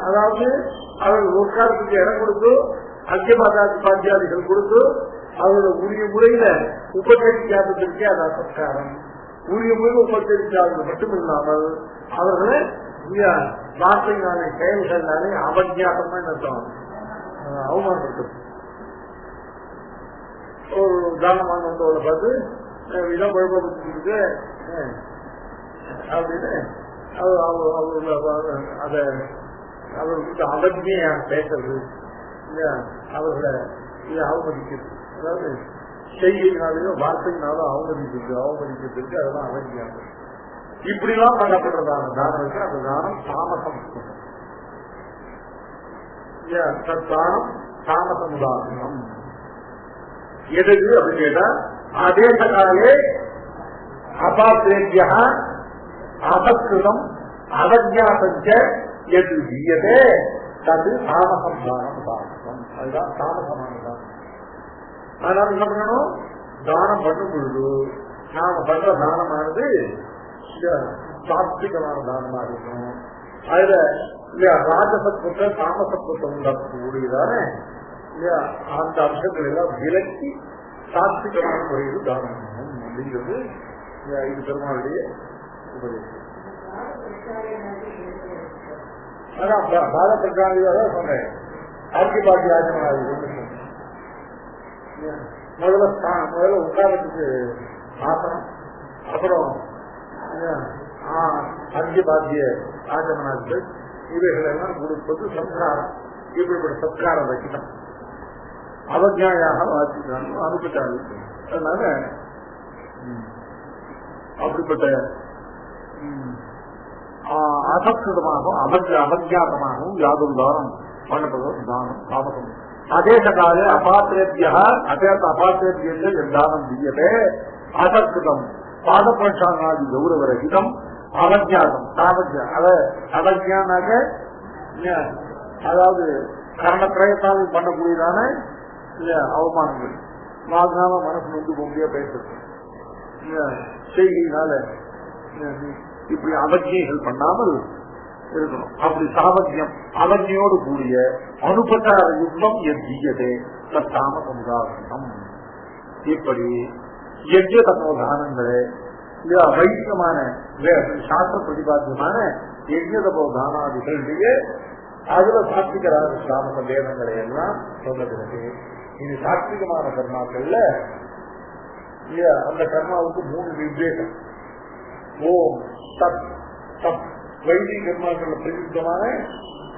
அதாவது அவர்கள் உட்காரத்துக்கு இடம் கொடுத்து அத்தியபாத்தியாதிகள் கொடுத்து அவரோட உரிய முறையில உபச்சரிக்காததற்கே அது அசத்காரம். உரிய முறையில் உபச்சரிக்காதது மட்டுமில்லாமல் அவர்களை வார்த்தையினாலே செயல்களாலே அவஜாதமா அர்த்தம் அவமானப்படுத்தும். ஒரு உதாரணமாக வந்தவரை பார்த்து இடம் குழப்பப்பட்டு அப்படின்னு அதை அவர்களுக்கு அவஜ்ஞையா பேசுறது, அவர்களை அவமதிக்கிறது, அதாவது செய்கையினாலேயும் வார்த்தையினாலும் அவமதிக்கிறதுக்கு அதெல்லாம் அவஜ்ஞானம். இப்படிலாம் பண்ணப்படுறதான தானம் இருக்கு. அந்த தானம் தாமசம். தானம் தாமசம் உதாரணம் எதுக்கு அப்படின்னு கேட்டா அதேசகாலே அபாத்திரேபியா அசத்கிருதம் அவஜ்ஞாதஞ்ச எது தீயதே தது தாமசம் தானம் தாமசம். அதுதான் தாமசமான தானம். அதனால என்ன பண்ணணும், தானம் பண்ணும் பொழுது நாம பண்ற தானமானது சாத்விகமான தானமா இருக்கணும். அதுல இல்லையா ராஜசத்வத்தை தாமசத்துவத்தை உண்டாக்கக்கூடியதானே இல்லையா அந்த அம்சங்கள் எல்லாம் விலக்கி சாத்விகமான முறையில் தானம் பண்ணணும் அப்படிங்கிறது இது பெருமாளுடைய உபதேசம். அதான் பாத பிரகாரியாக சொன்னேன். ஆட்சிபாட்டி ஆஜனாக முதல்ல உட்காரத்துக்கு ஆசனம், அப்புறம் அர்ஜிபாத்திய ஆச்சமனாக்கள் இவைகள் எல்லாம் கொடுப்பது சத்காரம். இப்படிப்பட்ட சத்கார வைக்கணும். அவஜ்ஞாயாக வாசிக்கிறாங்க அனுப்பிட்டாரு. அதனால அப்படிப்பட்ட அசத்கிருதமாகவும் அவஜ்ஞாதமாகவும் யாதொரு தானம் பண்ணப்படுவது தானம் தாமசம். அதேசகாலே அபாத்திரேபியா அபாத்திரேபிய தானம் தீயதே அசத்கிருதம் பாதபட்சாதி கௌரவரகிதம் அவஜ்ஞாதம். அவஜ்ஞானாக அதாவது கரணத்திரயத்தால் பண்ணக்கூடியதான அவமானங்கள், அதனால மனசு வந்து பொம்பியா பேசுறது செய்கையினால இப்படி அவஜ்ஞைகள் பண்ணாமல் இருக்கணும். அப்படி சாவஜ்யம் அவஜ்ஞையோடு கூடிய அனுபச்சார யுத்தம் எத்தீயதே தாமசம் உதாரணம். இப்படி யஜ்ய தபோதானங்களே வைதிகமான சாஸ்திர பிரதிபாத்தியமான யஜ்ய தபோதானாதிகளுடைய அதுல சாத்விகராக சாமச வேதங்களை எல்லாம் சொன்னது. இது சாத்விகமான கர்மாக்கள்ல அந்த கர்மாவுக்கு 3 நிர்தேசம். ஓம் சத் சத் வைதிக கர்மாக்கள் பிரயுக்தமான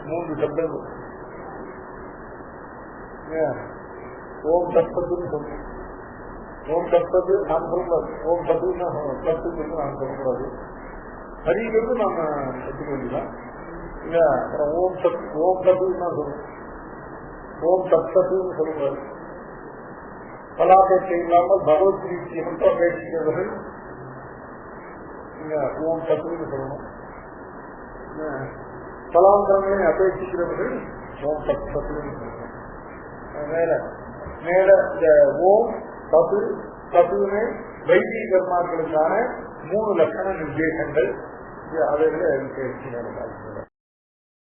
3 சப்தங்கள். ஓம் சத்பத்துன்னு சொல்றோம். ஓம் சத்பத்து நான் சொல்லக்கூடாது. ஓம் சத்துன்னு சத்துன்னு நான் சொல்லக்கூடாது. ஹரிங்கிறது நாம எடுத்துக்க வேண்டியதான். அப்புறம் ஓம் சத் ஓம் சத்துன்னு தான் சொல்றோம். ஓம் சத் சத்துன்னு சொல்லக்கூடாது. பலாபேட்சை இல்லாமல் பகவத்கீதையை மட்டும் அபேட்சிக்கிறவர்கள் ஓம் சத்துன்னு சொல்லணும். பலாந்திரங்களை அபேட்சிக்கிறவர்கள் ஓம் சத் சத்துன்னு சொல்லணும். மேல மேல இந்த ஓம் சத்து சத்துமே வைதிக கர்மாக்களுக்கான 3 லட்சண நிர்தேசங்கள். அதை